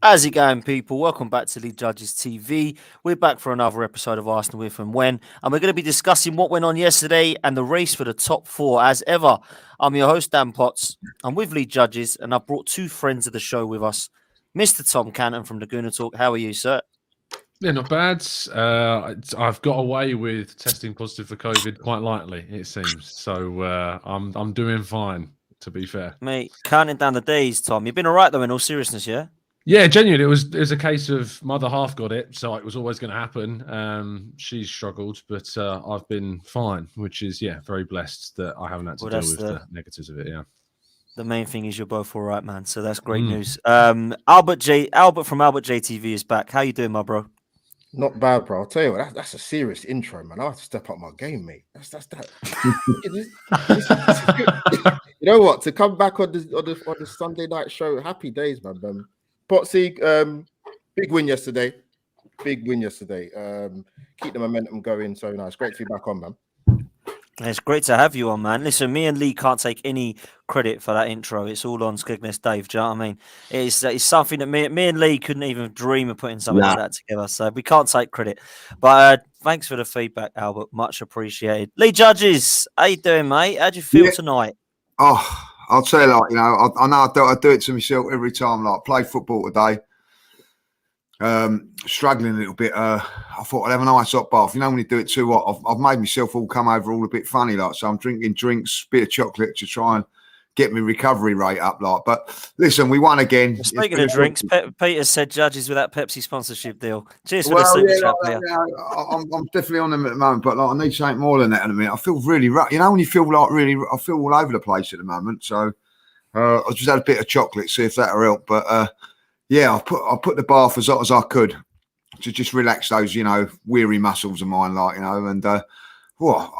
How's it going, people? Welcome back to Lead Judges TV. We're back for another episode of Arsenal If and When, and we're going to be discussing what went on yesterday and the race for the top four. As ever, I'm your host, Dan Potts. I'm with Lead Judges, and I've brought two friends of the show with us. Mr. Tom Canton from Laguna Talk. How are you, sir? Yeah, not bad. I've got away with testing positive for COVID quite lightly, it seems. So I'm doing fine, to be fair. Mate, counting down the days, Tom. You've been all right, though, in all seriousness, yeah? Yeah, genuinely, it was a case of mother half got it, so it was always going to happen. She's struggled, but I've been fine, which is very blessed that I haven't had to Well, deal that's with the negatives of it. Yeah. the main thing is you're both all right, man. So that's great Mm. news. Albert from Albert JTV is back. How you doing, my bro? Not bad, bro. I'll tell you what, that's a serious intro, man. I have to step up my game, mate. That's that. You know what? To come back on the Sunday night show, happy days, man. Potsy, big win yesterday. Big win yesterday. Keep the momentum going. So nice. Great to be back on, man. It's great to have you on, man. Listen, me and Lee can't take any credit for that intro. It's all on Skegness Dave. Do you know what I mean? It's something that me and Lee couldn't even dream of putting something like that together. So we can't take credit. But thanks for the feedback, Albert. Much appreciated. Lee Judges, how you doing, mate? How do you feel tonight? Oh, I'll tell you, like, I know I do it to myself every time. Like, play football today. Struggling a little bit. I thought I'd have a nice hot bath. You know, when you do it too hot, I've made myself all come over all a bit funny, like. So I'm drinking drinks, bit of chocolate to try and get my recovery rate up, like. But listen, we won again. Well, speaking of drinks, Peter said Judges with that Pepsi sponsorship deal. Cheers for the super chat, Peter. I'm definitely on them at the moment, but like, I need something more than that in a minute. I feel really rough. You know, when you feel like I feel all over the place at the moment. So I just had a bit of chocolate, see if that'll help. But yeah, I put the bath as hot as I could to just relax those, weary muscles of mine, like, and I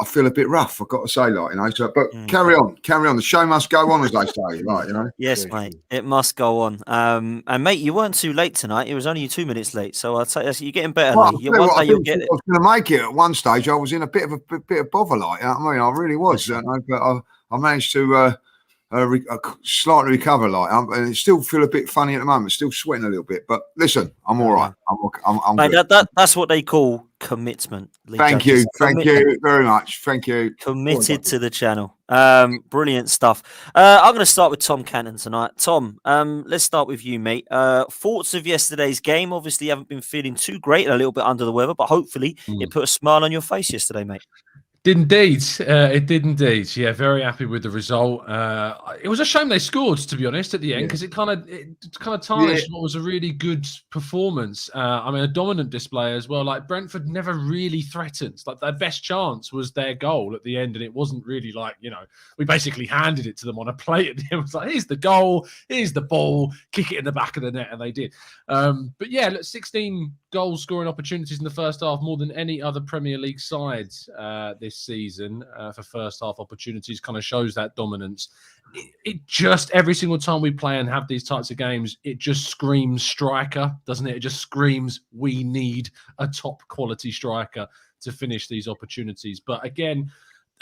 feel a bit rough, I've got to say, like, So, but carry on. The show must go on, as they say, right? Yes, mate, it must go on. And mate, you weren't too late tonight. It was only 2 minutes late, so I'd say you're getting better. Well, Lee. One day you'll get it. I was going to make it at one stage. I was in a bit of bother, like, I really was, but I managed to. Slightly recover, like, and still feel a bit funny at the moment. Still sweating a little bit, but listen, I'm all right. I'm mate, good. That's what they call commitment. Thank you very much. Thank you. Committed to the channel. Brilliant stuff. I'm going to start with Tom Canton tonight. Tom, let's start with you, mate. Thoughts of yesterday's game? Obviously, you haven't been feeling too great, a little bit under the weather, but hopefully it put a smile on your face yesterday, mate. It did indeed. Yeah, very happy with the result. It was a shame they scored, to be honest, at the end, because it kind of tarnished what was a really good performance. A dominant display as well. Like, Brentford never really threatened. Like, their best chance was their goal at the end, and it wasn't really like, we basically handed it to them on a plate at the end. It was like, here's the goal, here's the ball, kick it in the back of the net, and they did. But yeah, look, 16 goal scoring opportunities in the first half, more than any other Premier League side this season for first half opportunities, kind of shows that dominance. It just, every single time we play and have these types of games, it just screams striker, doesn't it? It just screams we need a top quality striker to finish these opportunities. But again,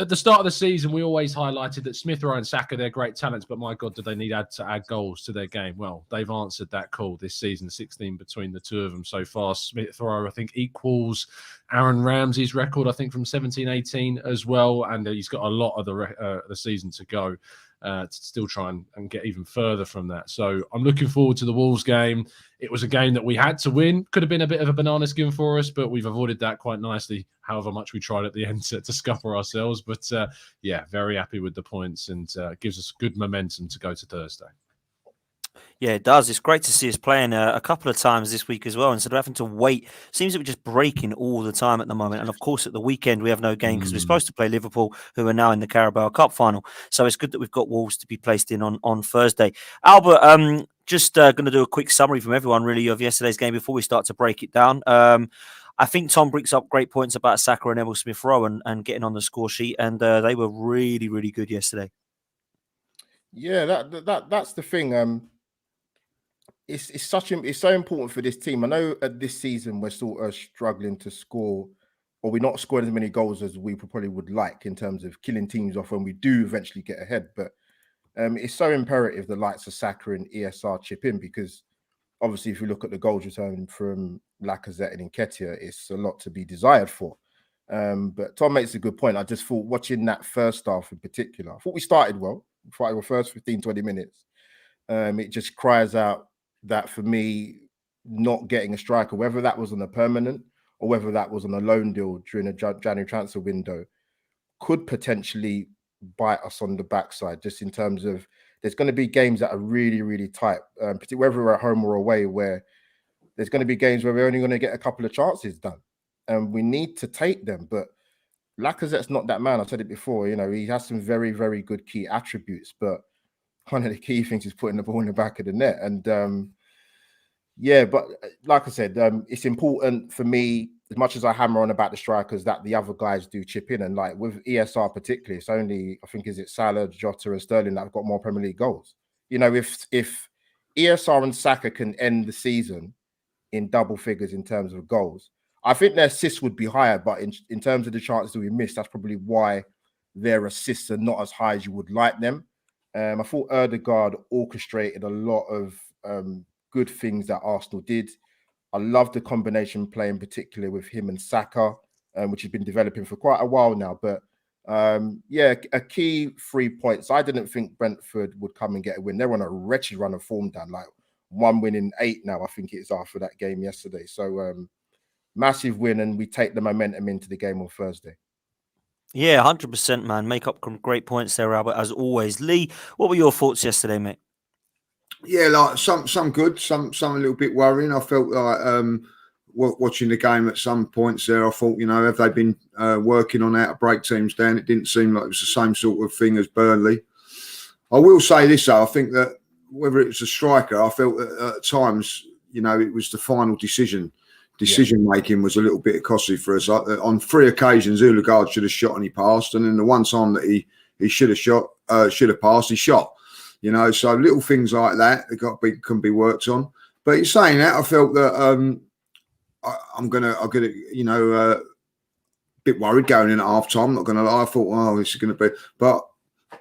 at the start of the season, we always highlighted that Smith Rowe and Saka, they're great talents, but my God, do they need to add goals to their game? Well, they've answered that call this season, 16 between the two of them so far. Smith Rowe, I think, equals Aaron Ramsey's record, I think, from 17-18 as well, and he's got a lot of the season to go to still try and get even further from that. So I'm looking forward to the Wolves game. It was a game that we had to win. Could have been a bit of a banana skin for us, but we've avoided that quite nicely, however much we tried at the end to scupper ourselves. But yeah, very happy with the points, and gives us good momentum to go to Thursday. Yeah, it does. It's great to see us playing a couple of times this week as well, instead of having to wait. Seems that we're just breaking all the time at the moment. And of course, at the weekend, we have no game because we're supposed to play Liverpool, who are now in the Carabao Cup final. So it's good that we've got Wolves to be placed in on Thursday. Albert, just going to do a quick summary from everyone, really, of yesterday's game before we start to break it down. I think Tom brings up great points about Saka and Emil Smith-Rowe and getting on the score sheet, and they were really, really good yesterday. Yeah, that's the thing. It's so important for this team. I know this season we're sort of struggling to score, or we're not scoring as many goals as we probably would like in terms of killing teams off when we do eventually get ahead. But it's so imperative the likes of Saka and ESR chip in, because obviously, if you look at the goals return from Lacazette and Nketiah, it's a lot to be desired for. But Tom makes a good point. I just thought watching that first half in particular, I thought we started well. The first 15, 20 minutes. It just cries out that for me, not getting a striker, whether that was on a permanent or whether that was on a loan deal during a January transfer window, could potentially bite us on the backside, just in terms of there's going to be games that are really, really tight, particularly whether we're at home or away, where there's going to be games where we're only going to get a couple of chances done. And we need to take them. But Lacazette's not that man. I said it before, he has some very, very good key attributes, but one of the key things is putting the ball in the back of the net. And but like I said, it's important for me, as much as I hammer on about the strikers, that the other guys do chip in. And like with ESR particularly, it's only, I think, is it Salah, Jota and Sterling that have got more Premier League goals. If ESR and Saka can end the season in double figures in terms of goals, I think their assists would be higher, but in terms of the chances that we missed, that's probably why their assists are not as high as you would like them. I thought Ødegaard orchestrated a lot of good things that Arsenal did. I love the combination play in particular with him and Saka, which has been developing for quite a while now. But a key 3 points. I didn't think Brentford would come and get a win. They're on a wretched run of form down, like 1 win in 8 now, I think it is, after that game yesterday. So massive win, and we take the momentum into the game on Thursday. Yeah, 100%, man. Make up some great points there, Albert, as always. Lee, what were your thoughts yesterday, mate? Yeah, like some good, some a little bit worrying. I felt like watching the game at some points there, I thought, have they been working on how to break teams down? It didn't seem like it was the same sort of thing as Burnley. I will say this, though. I think that whether it was a striker, I felt that at times, it was the final decision making was a little bit costly for us. On 3 occasions, Ødegaard should have shot and he passed, and then the one time that he should have passed, he shot. So little things like that can be worked on. But in saying that, I felt that I'm gonna a bit worried going in at half time. Not gonna lie, I thought, this is gonna be, but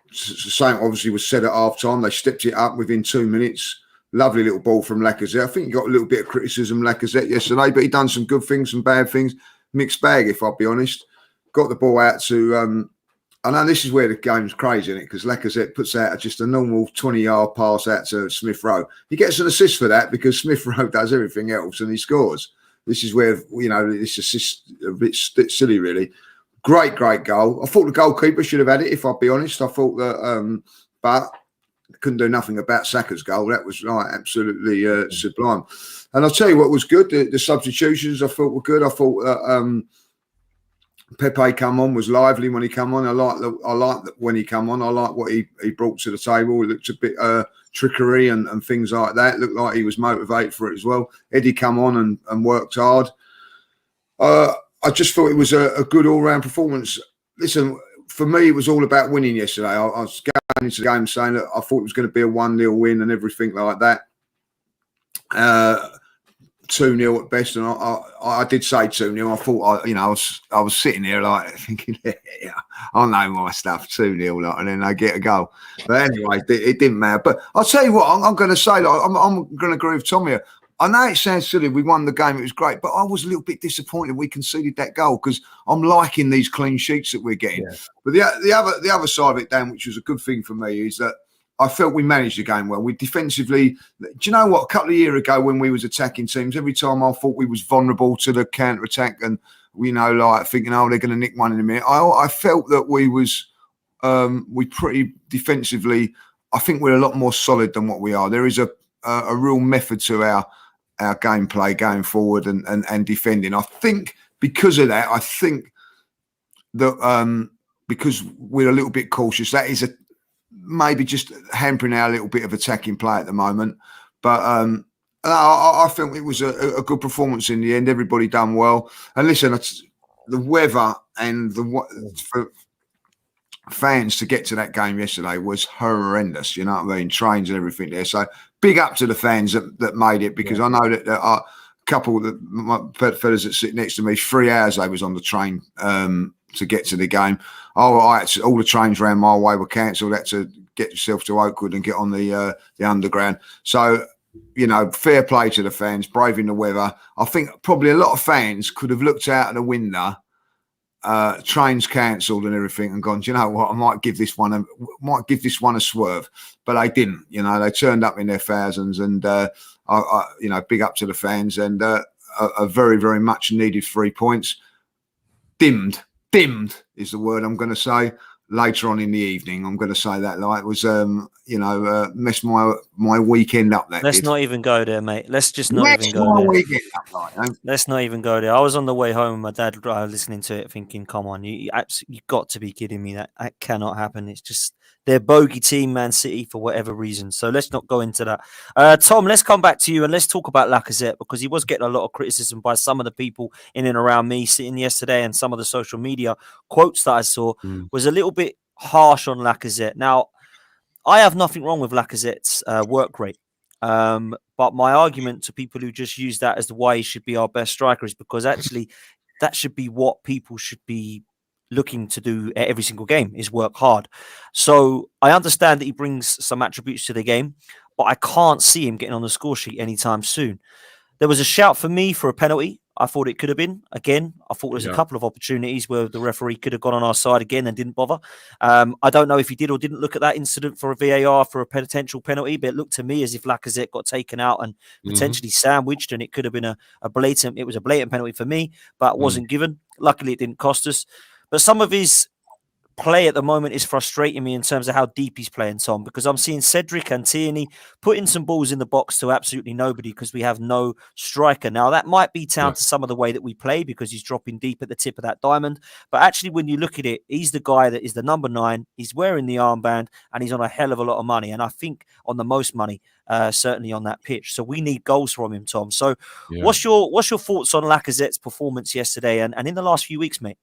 the same obviously was said at half time. They stepped it up within 2 minutes. Lovely little ball from Lacazette. I think he got a little bit of criticism, Lacazette, yesterday, but he done some good things, some bad things. Mixed bag, if I'll be honest. Got the ball out to. I know this is where the game's crazy, isn't it? Because Lacazette puts out just a normal 20-yard pass out to Smith Rowe. He gets an assist for that because Smith Rowe does everything else and he scores. This is where, this assist a bit silly, really. Great goal. I thought the goalkeeper should have had it, if I'll be honest. I thought that, but couldn't do nothing about Saka's goal. That was absolutely sublime. And I'll tell you what was good. The substitutions I thought were good. I thought that Pepe come on was lively when he come on. I like that when he come on. I like what he brought to the table. It looked a bit trickery and things like that. It looked like he was motivated for it as well. Eddie come on and worked hard. I just thought it was a good all-round performance. Listen, for me, it was all about winning yesterday. I was going into the game saying that I thought it was going to be a 1-0 win and everything like that. 2-0 at best, and I did say 2-0. I thought, I was sitting there like thinking, yeah, I know my stuff, 2-0, and then they get a goal. But anyway, it didn't matter. But I'll tell you what, I'm going to say, I'm going to agree with Tom here. I know it sounds silly. We won the game. It was great. But I was a little bit disappointed we conceded that goal because I'm liking these clean sheets that we're getting. Yeah. But the other side of it, Dan, which was a good thing for me, is that I felt we managed the game well. We defensively, do you know what? A couple of years ago when we was attacking teams, every time I thought we was vulnerable to the counter-attack and, like thinking, they're going to nick one in a minute. I felt that we pretty defensively, I think we're a lot more solid than what we are. There is a real method to our gameplay going forward and defending. I think because of that, because we're a little bit cautious, that is maybe just hampering our little bit of attacking play at the moment. But I think it was a good performance in the end. Everybody done well. And listen, the weather and for fans to get to that game yesterday was horrendous. You know what I mean? Trains and everything there. So big up to the fans that made it, because I know that there are a couple of my fellas that sit next to me, 3 hours they was on the train to get to the game. All the trains around my way were cancelled. Had to get yourself to Oakwood and get on the underground. So fair play to the fans, braving the weather. I think probably a lot of fans could have looked out of the window, trains cancelled and everything, and gone, do you know what? I might give this one a swerve, but they didn't. They turned up in their thousands, and big up to the fans, and a very, very much needed 3 points. Dimmed is the word I'm going to say. Later on in the evening, I'm going to say that it was, messed my weekend up. Let's not even go there, mate. Let's just not even go there. Weekend up, Let's not even go there. I was on the way home, my dad listening to it, thinking, "Come on, you got to be kidding me! That cannot happen." It's just their bogey team, Man City, for whatever reason. So let's not go into that. Tom, let's come back to you and let's talk about Lacazette, because he was getting a lot of criticism by some of the people in and around me sitting yesterday, and some of the social media quotes that I saw was a little bit harsh on Lacazette. Now, I have nothing wrong with Lacazette's work rate. But my argument to people who just use that as why he should be our best striker is because actually that should be what people should be looking to do at every single game, is work hard. So I understand that he brings some attributes to the game, but I can't see him getting on the score sheet anytime soon. There was a shout for me for a penalty. I thought it could have been. Again, I thought there was a couple of opportunities where the referee could have gone on our side again and didn't bother. I don't know if he did or didn't look at that incident for a VAR for a potential penalty, but it looked to me as if Lacazette got taken out and potentially sandwiched, and it could have been a blatant penalty for me, but wasn't given. Luckily, it didn't cost us. But some of his play at the moment is frustrating me in terms of how deep he's playing, Tom, because I'm seeing Cedric and Tierney putting some balls in the box to absolutely nobody because we have no striker. Now, that might be down to some of the way that we play because he's dropping deep at the tip of that diamond. But actually, when you look at it, he's the guy that is the number 9. He's wearing the armband and he's on a hell of a lot of money. And I think on the most money, certainly on that pitch. So we need goals from him, Tom. So what's your thoughts on Lacazette's performance yesterday and in the last few weeks, mate?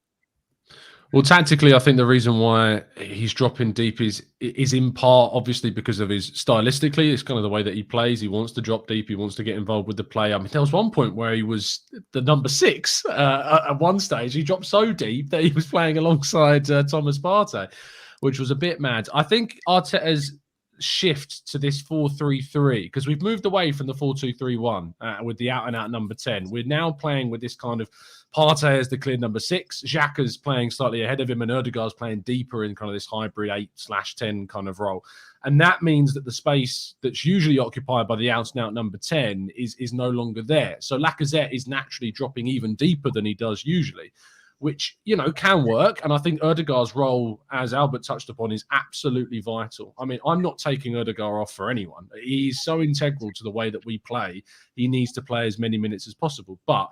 Well, tactically, I think the reason why he's dropping deep is in part, obviously, because of his stylistically. It's kind of the way that he plays. He wants to drop deep. He wants to get involved with the play. I mean, there was one point where he was the number 6 at one stage. He dropped so deep that he was playing alongside Thomas Partey, which was a bit mad. I think Arteta's shift to this 4-3-3, because we've moved away from the 4-2-3-1 with the out-and-out number 10. We're now playing with this kind of Partey as the clear number 6. Xhaka's playing slightly ahead of him, and Ødegaard's playing deeper in kind of this hybrid 8/10 kind of role. And that means that the space that's usually occupied by the out-and-out number 10 is no longer there. So Lacazette is naturally dropping even deeper than he does usually, which, can work. And I think Ødegaard's role, as Albert touched upon, is absolutely vital. I mean, I'm not taking Ødegaard off for anyone. He's so integral to the way that we play. He needs to play as many minutes as possible. But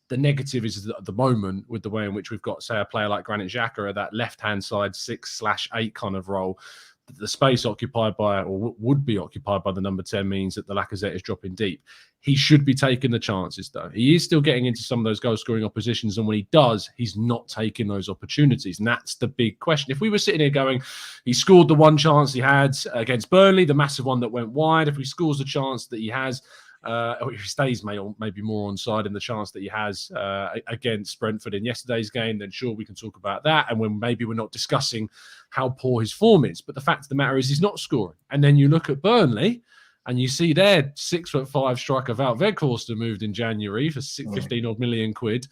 the negative is that at the moment, with the way in which we've got, say, a player like Granit Xhaka at that left-hand side 6/8 kind of role, the space occupied by, or would be occupied by, the number 10 means that the Lacazette is dropping deep. He should be taking the chances, though. He is still getting into some of those goal-scoring oppositions, and when he does, he's not taking those opportunities, and that's the big question. If we were sitting here going, he scored the one chance he had against Burnley, the massive one that went wide, if he scores the chance that he has, or if he stays maybe more on side in the chance that he has against Brentford in yesterday's game, then sure, we can talk about that. And when maybe we're not discussing how poor his form is. But the fact of the matter is he's not scoring. And then you look at Burnley and you see their 6'5" striker Wout Weghorst moved in January for 15 odd million quid.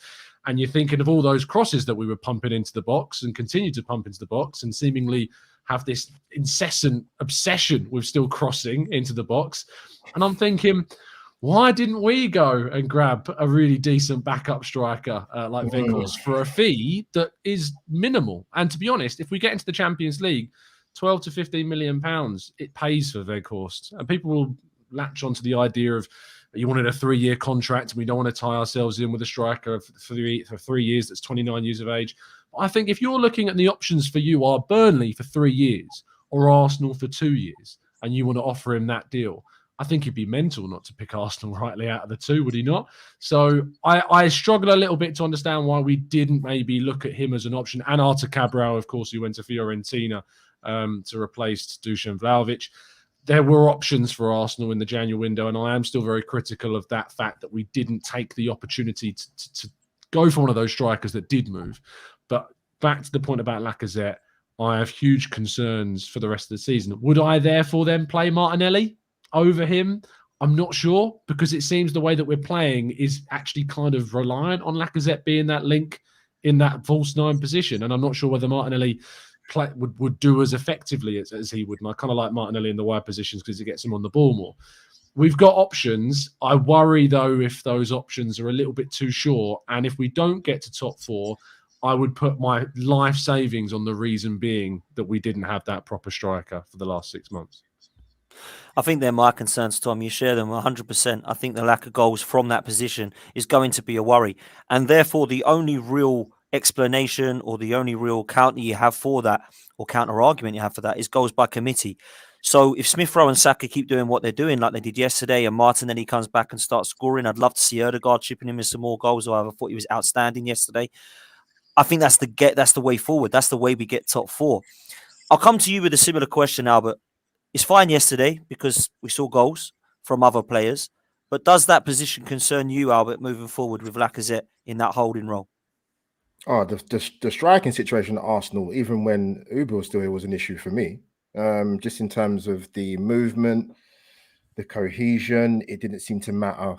And you're thinking of all those crosses that we were pumping into the box and continue to pump into the box and seemingly have this incessant obsession with still crossing into the box. And I'm thinking, why didn't we go and grab a really decent backup striker like Weghorst for a fee that is minimal? And to be honest, if we get into the Champions League, 12 to 15 million pounds, it pays for Weghorst. And people will latch onto the idea of you wanted a 3-year contract and we don't want to tie ourselves in with a striker for 3 years that's 29 years of age. But I think if you're looking at the options for you are Burnley for 3 years or Arsenal for 2 years and you want to offer him that deal, I think he'd be mental not to pick Arsenal rightly out of the two, would he not? So I struggle a little bit to understand why we didn't maybe look at him as an option. And Artur Cabral, of course, who went to Fiorentina to replace Dusan Vlahovic. There were options for Arsenal in the January window, and I am still very critical of that fact that we didn't take the opportunity to go for one of those strikers that did move. But back to the point about Lacazette, I have huge concerns for the rest of the season. Would I therefore then play Martinelli over him? I'm not sure, because it seems the way that we're playing is actually kind of reliant on Lacazette being that link in that false 9 position. And I'm not sure whether Martinelli would do as effectively as he would. And I kind of like Martinelli in the wide positions because he gets him on the ball more. We've got options. I worry, though, if those options are a little bit too short. And if we don't get to top 4, I would put my life savings on the reason being that we didn't have that proper striker for the last 6 months. I think they're my concerns, Tom. You share them 100%. I think the lack of goals from that position is going to be a worry. And therefore, the only real explanation or the only real counter you have for that, or counter argument you have for that, is goals by committee. So if Smith Rowe and Saka keep doing what they're doing like they did yesterday, and Martinelli comes back and starts scoring, I'd love to see Odegaard chipping him in some more goals. I thought he was outstanding yesterday. I think that's the way forward. That's the way we get top 4. I'll come to you with a similar question, Albert. It's fine yesterday because we saw goals from other players. But does that position concern you, Albert, moving forward with Lacazette in that holding role? Oh, the striking situation at Arsenal, even when Uber was still here, was an issue for me. Just in terms of the movement, the cohesion, it didn't seem to matter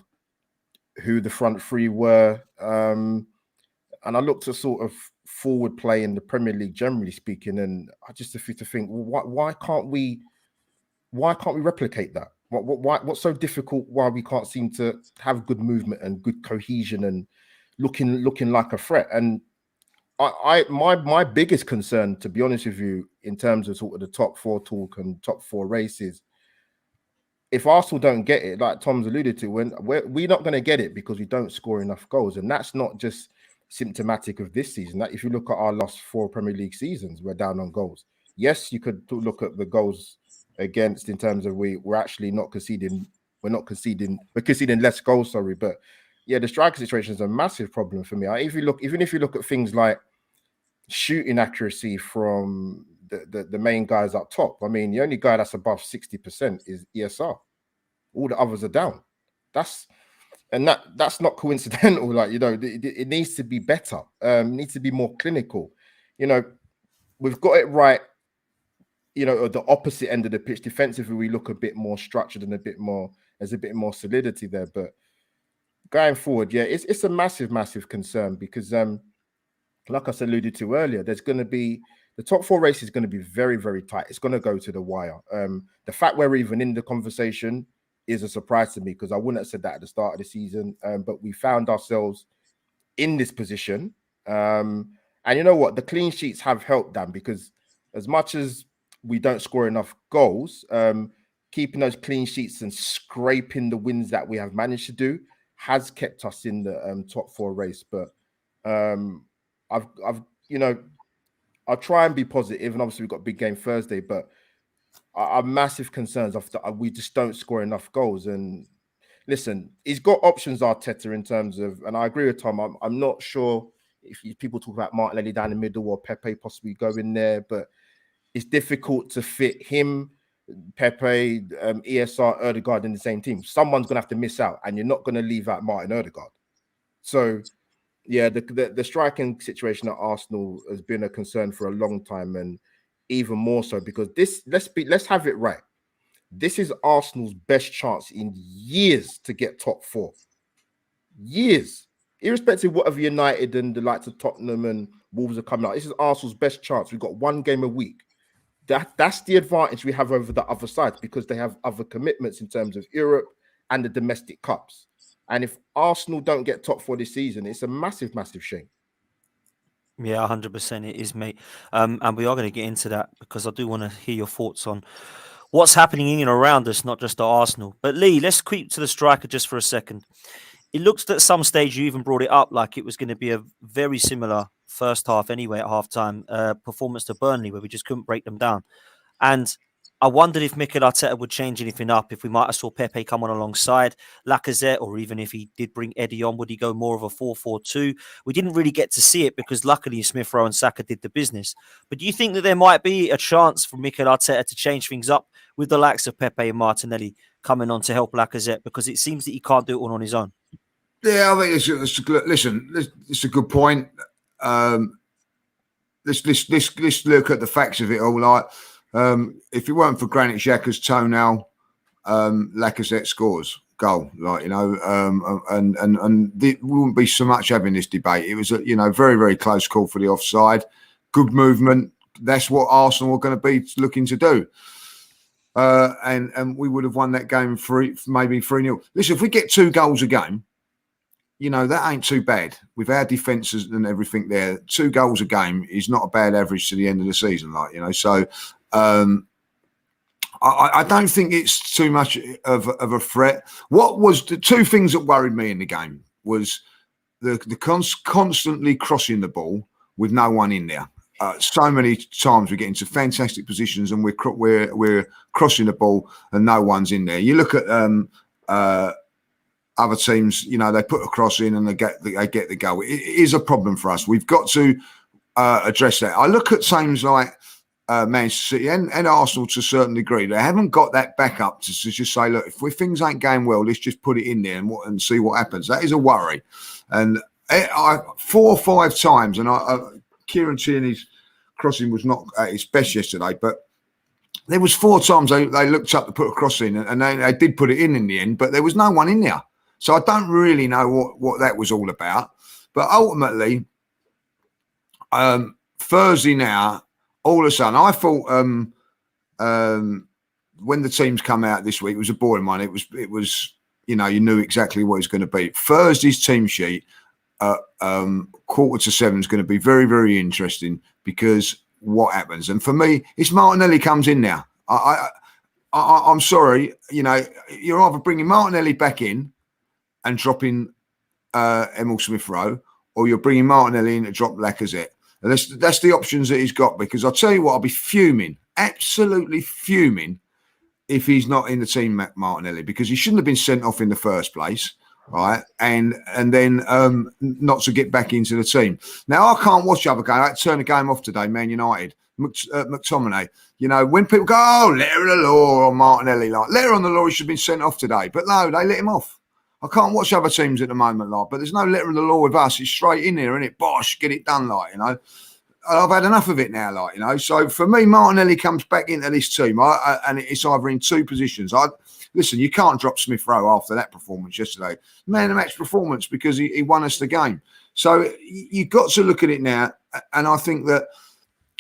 who the front three were. And I looked at sort of forward play in the Premier League, generally speaking, and I just have to think, well, why can't we replicate that? What's so difficult? Why we can't seem to have good movement and good cohesion and looking like a threat? And my biggest concern, to be honest with you, in terms of sort of the top 4 talk and top 4 races, if Arsenal don't get it, like Tom's alluded to, we're not going to get it because we don't score enough goals, and that's not just symptomatic of this season. That if you look at our last 4 Premier League seasons, we're down on goals. Yes, you could look at the goals against in terms of we're actually not conceding. We're conceding less goals, sorry. But yeah, the striker situation is a massive problem for me. Even if you look at things like shooting accuracy from the main guys up top, I mean, the only guy that's above 60% is ESR. All the others are down. That's not coincidental. Like, it needs to be better. It needs to be more clinical. We've got it right. At the opposite end of the pitch, defensively, we look a bit more structured and there's a bit more solidity there. But going forward, yeah, it's a massive concern because, like I alluded to earlier, there's going to be the top 4 race is going to be very, very tight. It's going to go to the wire. The fact we're even in the conversation is a surprise to me because I wouldn't have said that at the start of the season. But we found ourselves in this position. And you know what? The clean sheets have helped, Dan, because as much as we don't score enough goals, keeping those clean sheets and scraping the wins that we have managed to do has kept us in the top 4 race. But I'll try and be positive, and obviously we've got a big game Thursday, but our massive concerns after we just don't score enough goals. And listen, he's got options, Arteta, in terms of, and I agree with Tom. I'm not sure if people talk about Martinelli down the middle or Pepe possibly going there, but it's difficult to fit him, Pepe, ESR, Odegaard in the same team. Someone's going to have to miss out, and you're not going to leave out Martin Odegaard. So, yeah, the striking situation at Arsenal has been a concern for a long time, and even more so because let's have it right. This is Arsenal's best chance in years to get top 4. Years. Irrespective of whatever United and the likes of Tottenham and Wolves are coming out. This is Arsenal's best chance. We've got 1 game a week. That's the advantage we have over the other side because they have other commitments in terms of Europe and the domestic cups. And if Arsenal don't get top 4 this season, it's a massive shame. Yeah, 100% it is, mate. And we are going to get into that because I do want to hear your thoughts on what's happening in and around us, not just at Arsenal. But Lee, let's creep to the striker just for a second. It looks at some stage you even brought it up like it was going to be a very similar first half anyway at halftime performance to Burnley where we just couldn't break them down. And I wondered if Mikel Arteta would change anything up, if we might have saw Pepe come on alongside Lacazette, or even if he did bring Eddie on, would he go more of a 4-4-2? We didn't really get to see it because luckily Smith Rowe and Saka did the business. But do you think that there might be a chance for Mikel Arteta to change things up with the likes of Pepe and Martinelli coming on to help Lacazette? Because it seems that he can't do it all on his own. Yeah, I think it's a good point. Let's look at the facts of it all. Like, if it weren't for Granit Xhaka's toenail, Lacazette scores goal, like, you know, and we wouldn't be so much having this debate. It was a, you know, very, very close call for the offside. Good movement. That's what Arsenal are going to be looking to do. And we would have won that game maybe 3-0. Listen, if we get 2 goals a game, you know, that ain't too bad. With our defences and everything there, 2 goals a game is not a bad average to the end of the season, like, you know. So I don't think it's too much of a threat. What was the 2 things that worried me in the game was the constantly crossing the ball with no one in there. So many times we get into fantastic positions and we're crossing the ball and no one's in there. You look at other teams, you know, they put a cross in and they get the goal. It is a problem for us. We've got to address that. I look at teams like Manchester City and Arsenal to a certain degree. They haven't got that backup to just say, look, if things ain't going well, let's just put it in there and see what happens. That is a worry. And 4 or 5 times, and Kieran Tierney's crossing was not at its best yesterday, but there was 4 times they looked up to put a cross in, and they did put it in the end, but there was no one in there. So I don't really know what that was all about. But ultimately, Thursday now, all of a sudden, I thought when the teams come out this week, it was a boring one. It was you know, you knew exactly what it was going to be. Thursday's team sheet, 6:45 is going to be very, very interesting because what happens. And for me, it's Martinelli comes in now. I'm sorry, you know, you're either bringing Martinelli back in and dropping Emil Smith-Rowe, or you're bringing Martinelli in to drop Lacazette. And that's the options that he's got, because I'll tell you what, I'll be fuming, absolutely fuming, if he's not in the team, Martinelli, because he shouldn't have been sent off in the first place, right? And then not to get back into the team. Now, I can't watch the other game. I had to turn the game off today, Man United. McTominay, you know, when people go, oh, letter of the law on Martinelli, like, letter on the law, he should have been sent off today. But no, they let him off. I can't watch other teams at the moment, like, but there's no letter in the law with us. It's straight in there, isn't it? Bosh, get it done, like, you know. I've had enough of it now, like, you know. So for me, Martinelli comes back into this team, and it's either in 2 positions. Listen, you can't drop Smith-Rowe after that performance yesterday. Man of the match performance, because he won us the game. So you've got to look at it now, and I think that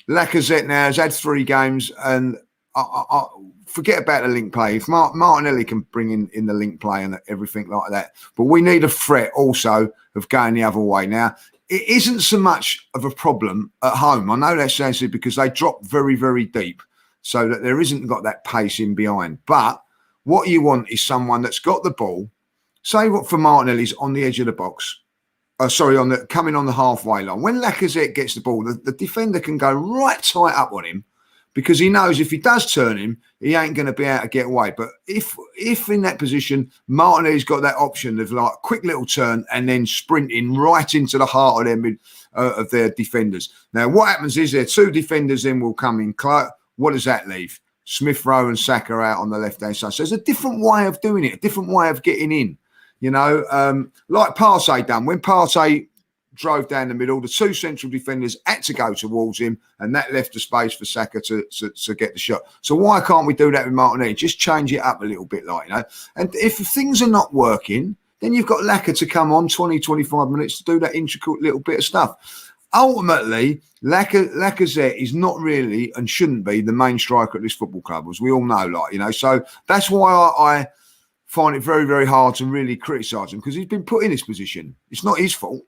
Lacazette now has had 3 games, and I forget about the link play. If Martinelli can bring in the link play and everything like that, but we need a threat also of going the other way. Now, it isn't so much of a problem at home. I know that sounds silly because they drop very, very deep, so that there isn't got that pace in behind. But what you want is someone that's got the ball. Say what for Martinelli's on the edge of the box. Coming on the halfway line. When Lacazette gets the ball, the defender can go right tight up on him, because he knows if he does turn him, he ain't going to be able to get away. But if in that position, Martinelli's got that option of like quick little turn and then sprinting right into the heart of their defenders. Now, what happens is there 2 defenders then will come in. What does that leave? Smith-Rowe and Saka out on the left-hand side. So there's a different way of doing it, a different way of getting in. You know, like Partey done. When Partey drove down the middle, the 2 central defenders had to go towards him, and that left the space for Saka to get the shot. So why can't we do that with Martinelli? Just change it up a little bit, like, you know. And if things are not working, then you've got Lacazette to come on 20, 25 minutes to do that intricate little bit of stuff. Ultimately, Lacazette is not really and shouldn't be the main striker at this football club, as we all know, like, you know. So that's why I find it very, very hard to really criticise him, because he's been put in this position. It's not his fault.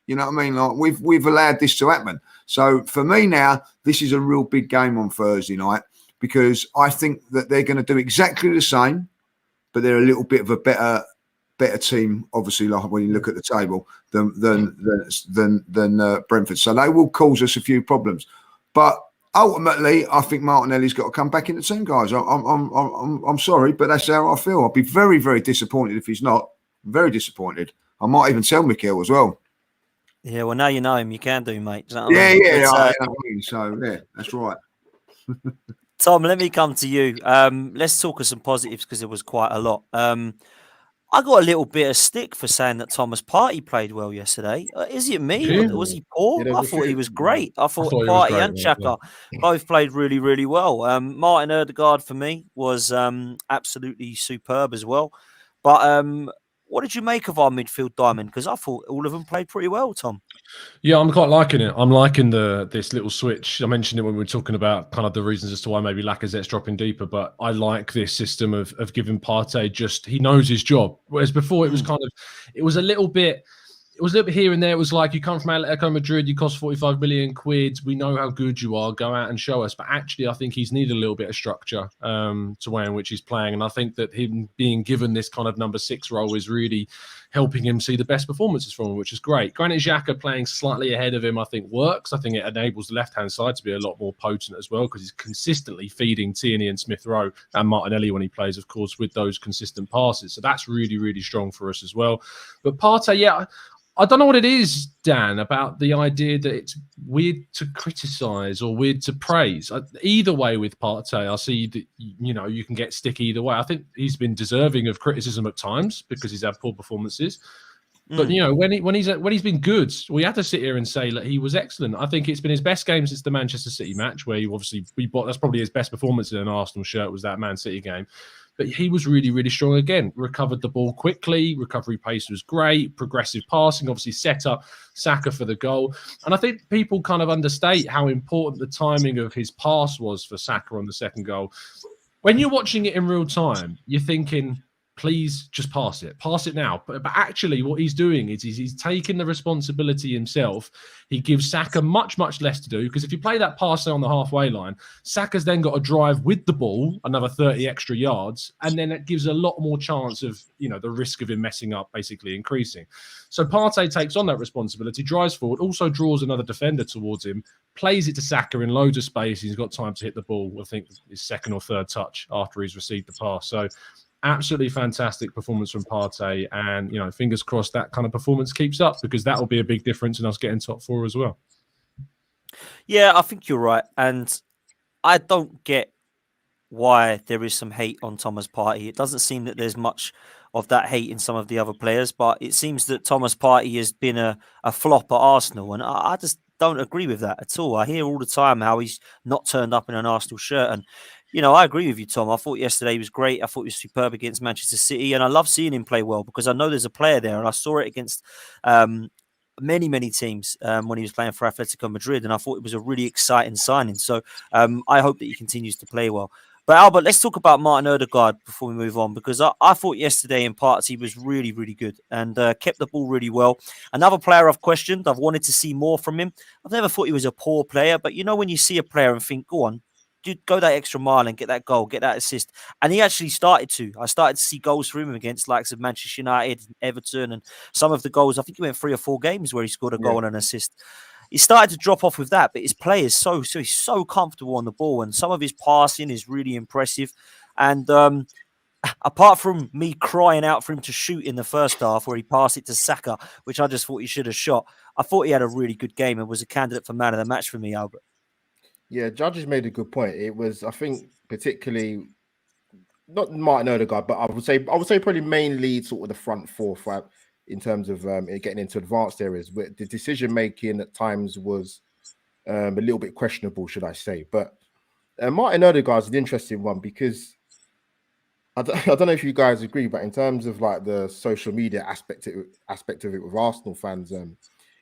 You know what I mean? Like, we've allowed this to happen. So for me now, this is a real big game on Thursday night, because I think that they're going to do exactly the same, but they're a little bit of a better team, obviously, like when you look at the table, than Brentford. So they will cause us a few problems. But ultimately, I think Martinelli's got to come back in the team, guys. I'm sorry, but that's how I feel. I'll be very, very disappointed if he's not. Very disappointed. I might even tell Mikel as well. Yeah, well, now you know him, you can do, mate. Do you know Yeah, I mean? So, yeah, that's right. Tom, let me come to you. Let's talk of some positives, because there was quite a lot. I got a little bit of stick for saying that Thomas Partey played well yesterday. Is it me? Did you? Was he poor? Yeah, I thought he was great. I thought thought he was Partey great, and mate, Xhaka both played really, really well. Martin Odegaard for me was absolutely superb as well. But what did you make of our midfield diamond? Because I thought all of them played pretty well, Tom. Yeah, I'm quite liking it. I'm liking this little switch. I mentioned it when we were talking about kind of the reasons as to why maybe Lacazette's dropping deeper, but I like this system of giving Partey he knows his job. Whereas before it was it was a little bit here and there. It was like, you come from Atletico Madrid, you cost 45 million quid. We know how good you are. Go out and show us. But actually, I think he's needed a little bit of structure to way in which he's playing. And I think that him being given this kind of number 6 role is really helping him see the best performances from him, which is great. Granit Xhaka playing slightly ahead of him, I think, works. I think it enables the left-hand side to be a lot more potent as well, because he's consistently feeding Tierney and Smith Rowe and Martinelli when he plays, of course, with those consistent passes. So that's really, really strong for us as well. But Partey, yeah, I don't know what it is, Dan, about the idea that it's weird to criticise or weird to praise. Either way with Partey, I see that, you can get stick either way. I think he's been deserving of criticism at times because he's had poor performances. But when he's been good, we had to sit here and say that he was excellent. I think it's been his best game since the Manchester City match, where that's probably his best performance in an Arsenal shirt, was that Man City game. But he was really, really strong again. Recovered the ball quickly. Recovery pace was great. Progressive passing, obviously set up Saka for the goal. And I think people kind of understate how important the timing of his pass was for Saka on the second goal. When you're watching it in real time, you're thinking, please just pass it now. But actually what he's doing is he's taking the responsibility himself. He gives Saka much, much less to do, because if you play that pass on the halfway line, Saka's then got to drive with the ball another 30 extra yards, and then it gives a lot more chance of, the risk of him messing up basically increasing. So Partey takes on that responsibility, drives forward, also draws another defender towards him, plays it to Saka in loads of space. He's got time to hit the ball, I think his second or third touch after he's received the pass. So absolutely fantastic performance from Partey, and fingers crossed that kind of performance keeps up, because that will be a big difference in us getting top 4 as well. Yeah, I think you're right, and I don't get why there is some hate on Thomas Partey. It doesn't seem that there's much of that hate in some of the other players, but it seems that Thomas Partey has been a flop at Arsenal, and I just don't agree with that at all. I hear all the time how he's not turned up in an Arsenal shirt, and I agree with you, Tom. I thought yesterday he was great. I thought he was superb against Manchester City, and I love seeing him play well, because I know there's a player there, and I saw it against many, many teams when he was playing for Atletico Madrid, and I thought it was a really exciting signing. So I hope that he continues to play well. But Albert, let's talk about Martin Odegaard before we move on, because I thought yesterday in parts he was really, really good and kept the ball really well. Another player I've questioned. I've wanted to see more from him. I've never thought he was a poor player, but when you see a player and think, go on, dude, go that extra mile and get that goal, get that assist. And he actually started to. I started to see goals for him against likes of Manchester United, Everton, and some of the goals. I think he went 3 or 4 games where he scored a goal and an assist. He started to drop off with that, but his play is he's so comfortable on the ball, and some of his passing is really impressive. And apart from me crying out for him to shoot in the first half where he passed it to Saka, which I just thought he should have shot, I thought he had a really good game and was a candidate for man of the match for me, Albert. Yeah, Judges made a good point. It was, I think, particularly not Martin Odegaard, but I would say probably mainly sort of the front 4 in terms of getting into advanced areas. Where the decision making at times was a little bit questionable, should I say? But Martin Odegaard is an interesting one, because I don't know if you guys agree, but in terms of like the social media aspect of it with Arsenal fans,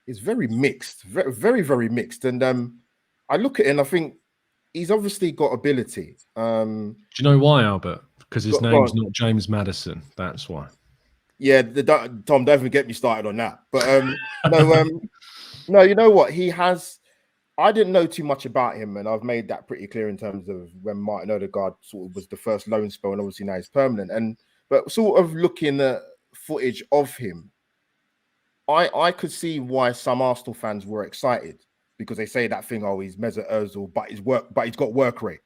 it's very mixed, very, very, very mixed. And I look at it and I think he's obviously got ability. Do you know why, Albert? Because his name's not James Maddison. That's why. Yeah, Tom, don't even get me started on that. But no, you know what? He has. I didn't know too much about him, and I've made that pretty clear in terms of when Martin Odegaard sort of was the first loan spell, and obviously now he's permanent. But sort of looking at footage of him, I could see why some Arsenal fans were excited, because they say that thing, oh, he's Mesut Ozil, but he's got work rate.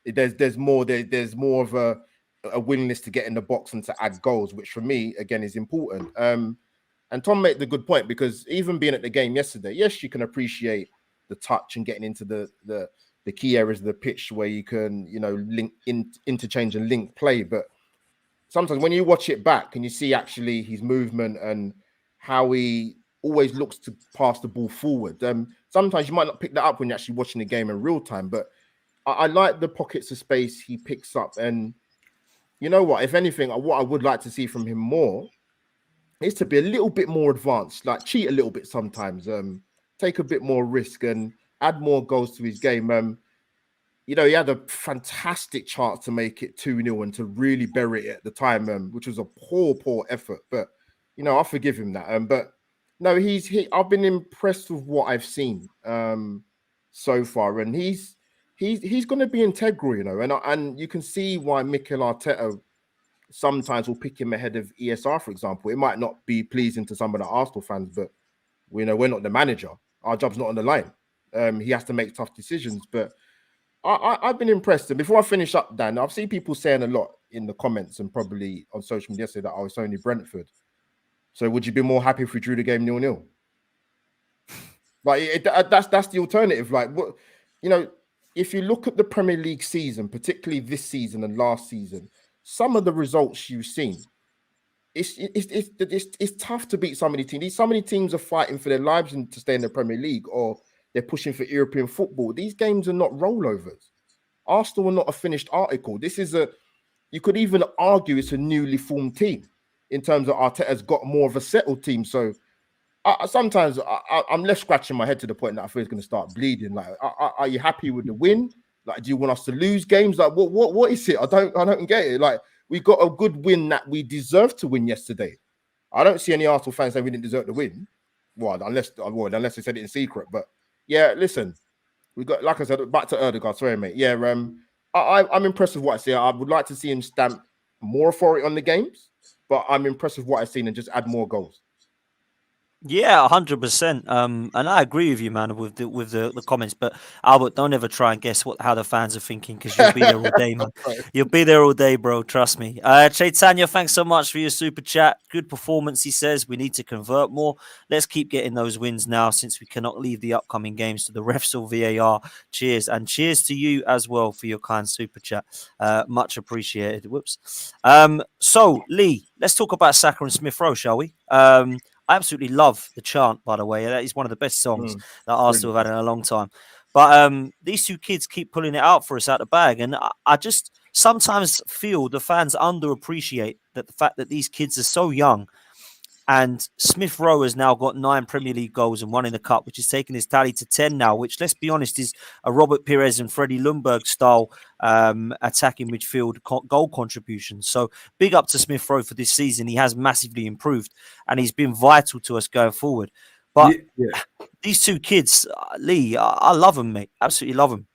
There's more of a willingness to get in the box and to add goals, which for me again is important. And Tom made the good point, because even being at the game yesterday, yes, you can appreciate the touch and getting into the key areas of the pitch where you can link interchange and link play, but sometimes when you watch it back and you see actually his movement and how he always looks to pass the ball forward. Sometimes you might not pick that up when you're actually watching the game in real time, but I like the pockets of space he picks up. And you know what? If anything, what I would like to see from him more is to be a little bit more advanced, like cheat a little bit sometimes, take a bit more risk and add more goals to his game. You know, he had a fantastic chance to make it 2-0 and to really bury it at the time, which was a poor effort. But, you know, I forgive him that. But no, I've been impressed with what I've seen so far. And he's going to be integral, you know. And you can see why Mikel Arteta sometimes will pick him ahead of ESR, for example. It might not be pleasing to some of the Arsenal fans, but, you know, we're not the manager. Our job's not on the line. He has to make tough decisions, but I've been impressed. And before I finish up, Dan, I've seen people saying a lot in the comments and probably on social media yesterday that it's only Brentford. So would you be more happy if we drew the game 0-0? Like that's the alternative. Like, what, you know, if you look at the Premier League season, particularly this season and last season, some of the results you've seen, it's tough to beat so many teams. So many teams are fighting for their lives and to stay in the Premier League, or they're pushing for European football. These games are not rollovers. Arsenal are not a finished article. You could even argue it's a newly formed team in terms of Arteta's got more of a settled team. So sometimes I'm left scratching my head to the point that I feel it's going to start bleeding. Like, are you happy with the win? Like, do you want us to lose games? Like, what is it? I don't get it. Like, we got a good win that we deserved to win yesterday. I don't see any Arsenal fans saying we didn't deserve to win. Well, unless they said it in secret. But yeah, listen, we got, like I said, back to Erdegaard. Sorry, mate. Yeah, I'm impressed with what I see. I would like to see him stamp more authority on the games, but I'm impressed with what I've seen and just add more goals. Yeah, 100%. And I agree with you, man, with the comments. But Albert, don't ever try and guess how the fans are thinking, because you'll be there all day, man. You'll be there all day, bro. Trust me. Chaitanya, thanks so much for your super chat. Good performance, he says. We need to convert more. Let's keep getting those wins now, since we cannot leave the upcoming games to the refs or VAR. Cheers, and cheers to you as well for your kind super chat. Much appreciated. Whoops. So Lee, let's talk about Saka and Smith Rowe, shall we? I absolutely love the chant, by the way. That is one of the best songs that Arsenal have had in a long time. But these two kids keep pulling it out for us out the bag. And I just sometimes feel the fans underappreciate the fact that these kids are so young. And Smith Rowe has now got 9 Premier League goals and 1 in the Cup, which has taken his tally to 10 now, which, let's be honest, is a Robert Pires and Freddie Ljungberg style attacking midfield goal contribution. So big up to Smith Rowe for this season. He has massively improved and he's been vital to us going forward. But these two kids, Lee, I love them, mate. Absolutely love them.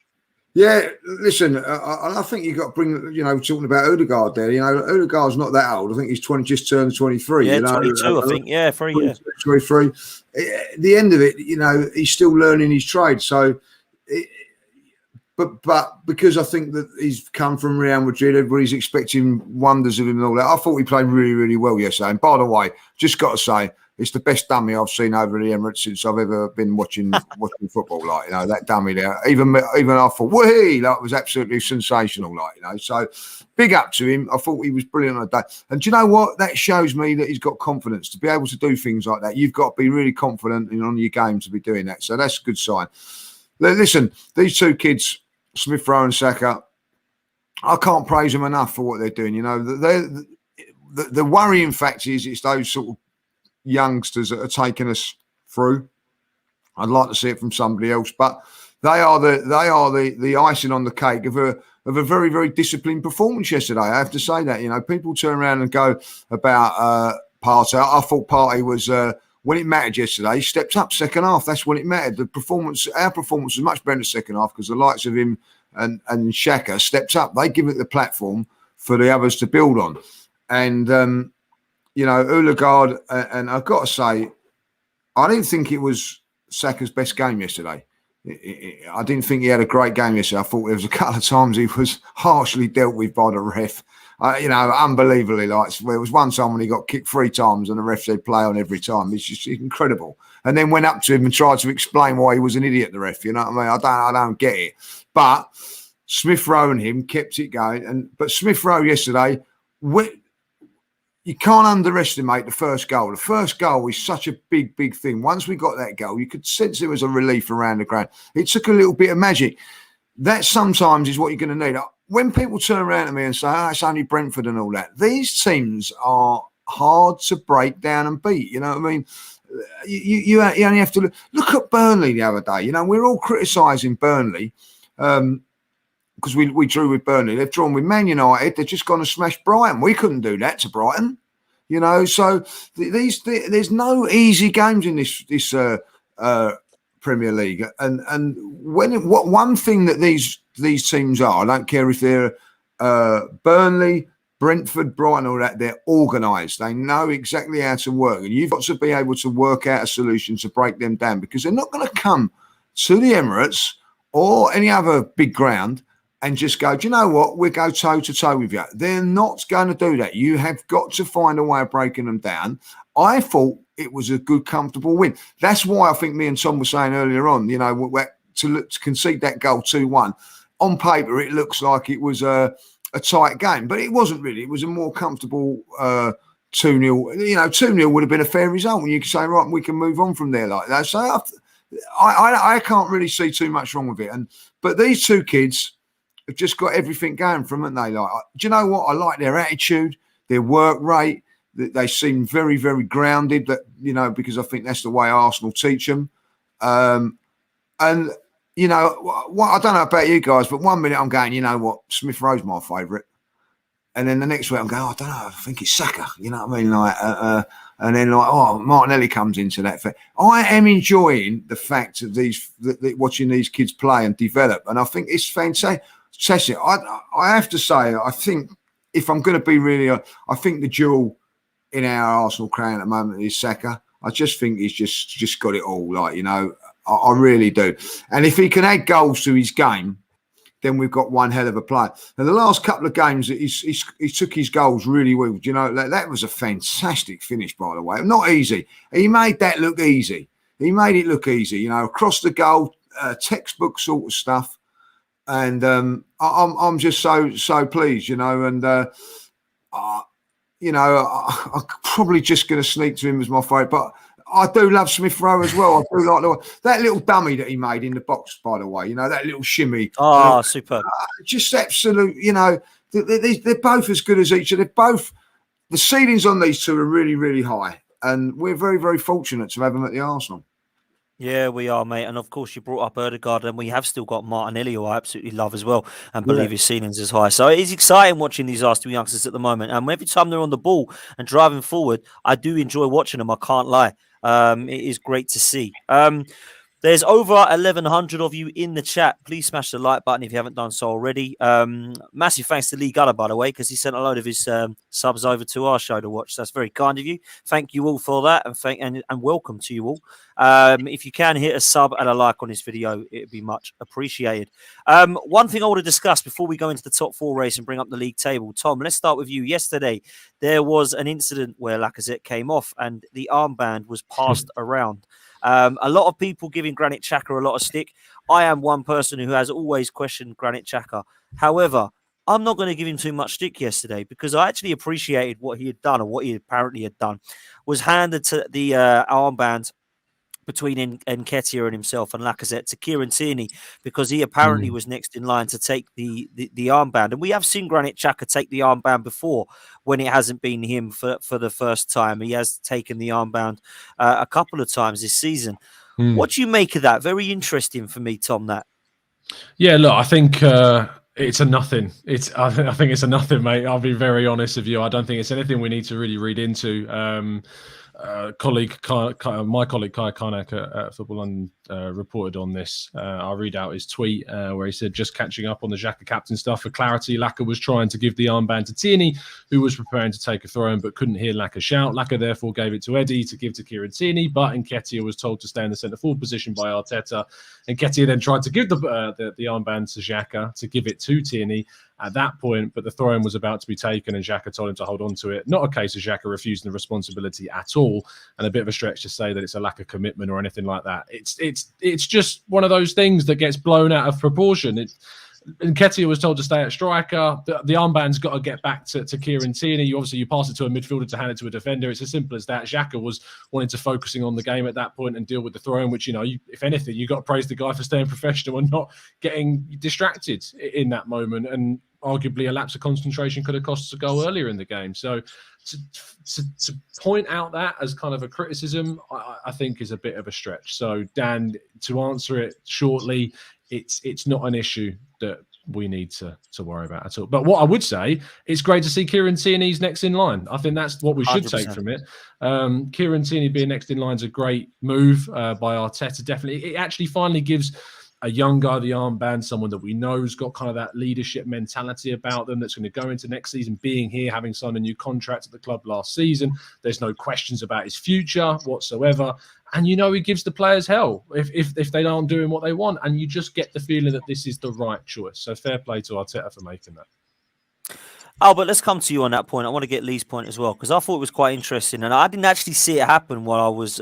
Yeah, listen, I think you've got to bring, you know, talking about Odegaard there, you know, Odegaard's not that old. I think he's just turned 23. Yeah, you know? 22, I think. Yeah, 23. At the end of it, you know, he's still learning his trade. So, but because I think that he's come from Real Madrid, everybody's expecting wonders of him and all that. I thought he played really, really well yesterday. And by the way, just got to say, it's the best dummy I've seen over the Emirates since I've ever been watching football. Like, you know, that dummy there. Even I thought, whee, that was absolutely sensational. Like, you know, so big up to him. I thought he was brilliant on the day. And do you know what? That shows me that he's got confidence to be able to do things like that. You've got to be really confident on your game to be doing that. So that's a good sign. Listen, these two kids, Smith Rowe and Saka, I can't praise them enough for what they're doing. You know, the worrying fact is it's those sort of youngsters that are taking us through. I'd like to see it from somebody else, but they are the icing on the cake of a very, very disciplined performance yesterday. I have to say that. You know, people turn around and go about Partey. I thought Partey was when it mattered yesterday, he stepped up second half. That's when it mattered. Our performance was much better in the second half because the likes of him and Xhaka stepped up. They give it the platform for the others to build on. And you know, Odegaard, and I've got to say, I didn't think it was Saka's best game yesterday. I didn't think he had a great game yesterday. I thought there was a couple of times he was harshly dealt with by the ref. You know, unbelievably. Like, there was one time when he got kicked 3 times and the ref said play on every time. It's just incredible. And then went up to him and tried to explain why he was an idiot, the ref. You know what I mean? I don't get it. But Smith Rowe and him kept it going. But Smith Rowe yesterday, you can't underestimate the first goal. The first goal is such a big, big thing. Once we got that goal, you could sense there was a relief around the ground. It took a little bit of magic. That sometimes is what you're going to need. When people turn around to me and say, "Oh, it's only Brentford and all that," these teams are hard to break down and beat. You know what I mean? You only have to look at Burnley the other day. You know, we're all criticising Burnley because we drew with Burnley. They've drawn with Man United. They've just gone and smashed Brighton. We couldn't do that to Brighton. You know, so there's no easy games in this Premier League. And one thing that these teams are, I don't care if they're Burnley, Brentford, Brighton, all that, they're organised. They know exactly how to work. And you've got to be able to work out a solution to break them down, because they're not going to come to the Emirates or any other big ground and just go, do you know what, we'll go toe-to-toe with you. They're not going to do that. You have got to find a way of breaking them down. I thought it was a good, comfortable win. That's why I think me and Tom were saying earlier on, you know, to concede that goal 2-1, on paper it looks like it was a tight game, but it wasn't really. It was a more comfortable 2-0. You know, 2-0 would have been a fair result, and you could say, right, we can move on from there like that. So I can't really see too much wrong with it. But these two kids have just got everything going from them, haven't they? Like, do you know what? I like their attitude, their work rate. They seem very, very grounded. That, you know, because I think that's the way Arsenal teach them. And you know, I don't know about you guys, but 1 minute I'm going, you know what, Smith Rowe's my favourite, and then the next week I'm going, I don't know, I think it's Saka. You know what I mean? Like, and then like, oh, Martinelli comes into that. I am enjoying the fact of watching these kids play and develop, and I think it's fantastic. I have to say, I think if I'm going to be really, I think the jewel in our Arsenal crown at the moment is Saka. I just think he's just got it all. Like, you know, I really do. And if he can add goals to his game, then we've got one hell of a player. And the last couple of games, he took his goals really well. You know, that was a fantastic finish, by the way. Not easy. He made that look easy. He made it look easy, you know, across the goal, textbook sort of stuff. And I'm just so pleased, you know. And you know, I'm probably just going to sneak to him as my favourite, but I do love Smith Rowe as well. I do like that little dummy that he made in the box, by the way. You know, that little shimmy. Oh, superb. Just absolute, you know, they're both as good as each other. They're both, the ceilings on these two are really, really high. And we're very, very fortunate to have them at the Arsenal. Yeah, we are, mate. And of course, you brought up Ødegaard, and we have still got Martinelli, who I absolutely love as well, and believe his ceilings is high. So it is exciting watching these Arsenal youngsters at the moment. And every time they're on the ball and driving forward, I do enjoy watching them. I can't lie. It is great to see. There's over 1,100 of you in the chat. Please smash the like button if you haven't done so already. Massive thanks to Lee Guller, by the way, because he sent a load of his subs over to our show to watch. So that's very kind of you. Thank you all for that, and welcome to you all. If you can hit a sub and a like on this video, it'd be much appreciated. One thing I want to discuss before we go into the top four race and bring up the league table. Tom, let's start with you. Yesterday, there was an incident where Lacazette came off and the armband was passed around. A lot of people giving Granit Xhaka a lot of stick. I am one person who has always questioned Granit Xhaka. However, I'm not going to give him too much stick yesterday, because I actually appreciated what he had done, or what he apparently had done, was handed to the armband between Nketiah and himself and Lacazette to Kieran Tierney, because he apparently was next in line to take the armband. And we have seen Granit Xhaka take the armband before when it hasn't been him for the first time. He has taken the armband a couple of times this season. What do you make of that? Very interesting for me, Tom, that. Yeah, look, I think it's a nothing. I think it's a nothing, mate. I'll be very honest with you. I don't think it's anything we need to really read into. My colleague Kai Karnak at Football London reported on this. I'll read out his tweet where he said, just catching up on the Xhaka captain stuff. For clarity, Laka was trying to give the armband to Tierney, who was preparing to take a throw-in but couldn't hear Laka shout. Laka therefore gave it to Eddie to give to Kieran Tierney, but Nketiah was told to stay in the centre-forward position by Arteta. Nketiah then tried to give the armband to Xhaka to give it to Tierney at that point, but the throw-in was about to be taken and Xhaka told him to hold on to it. Not a case of Xhaka refusing the responsibility at all, and a bit of a stretch to say that it's a lack of commitment or anything like that. It's just one of those things that gets blown out of proportion. Nketiah was told to stay at striker. The armband's got to get back to Kieran Tierney. You pass it to a midfielder to hand it to a defender. It's as simple as that. Xhaka was wanting to focusing on the game at that point and deal with the throw-in, which, if anything, you got to praise the guy for staying professional and not getting distracted in that moment. And arguably a lapse of concentration could have cost us a goal earlier in the game. So to point out that as kind of a criticism, I think is a bit of a stretch. So Dan, to answer it shortly, it's not an issue that we need to worry about at all. But what I would say, it's great to see Kieran Tierney's next in line. I think that's what we should 100%. Take from it. Kieran Tierney being next in line is a great move by Arteta. Definitely, it actually finally gives a young guy the armband, someone that we know has got kind of that leadership mentality about them, that's going to go into next season being here, having signed a new contract at the club last season. There's no questions about his future whatsoever. And he gives the players hell if they aren't doing what they want. And you just get the feeling that this is the right choice. So fair play to Arteta for making that. Albert, let's come to you on that point. I want to get Lee's point as well, because I thought it was quite interesting, and I didn't actually see it happen while I was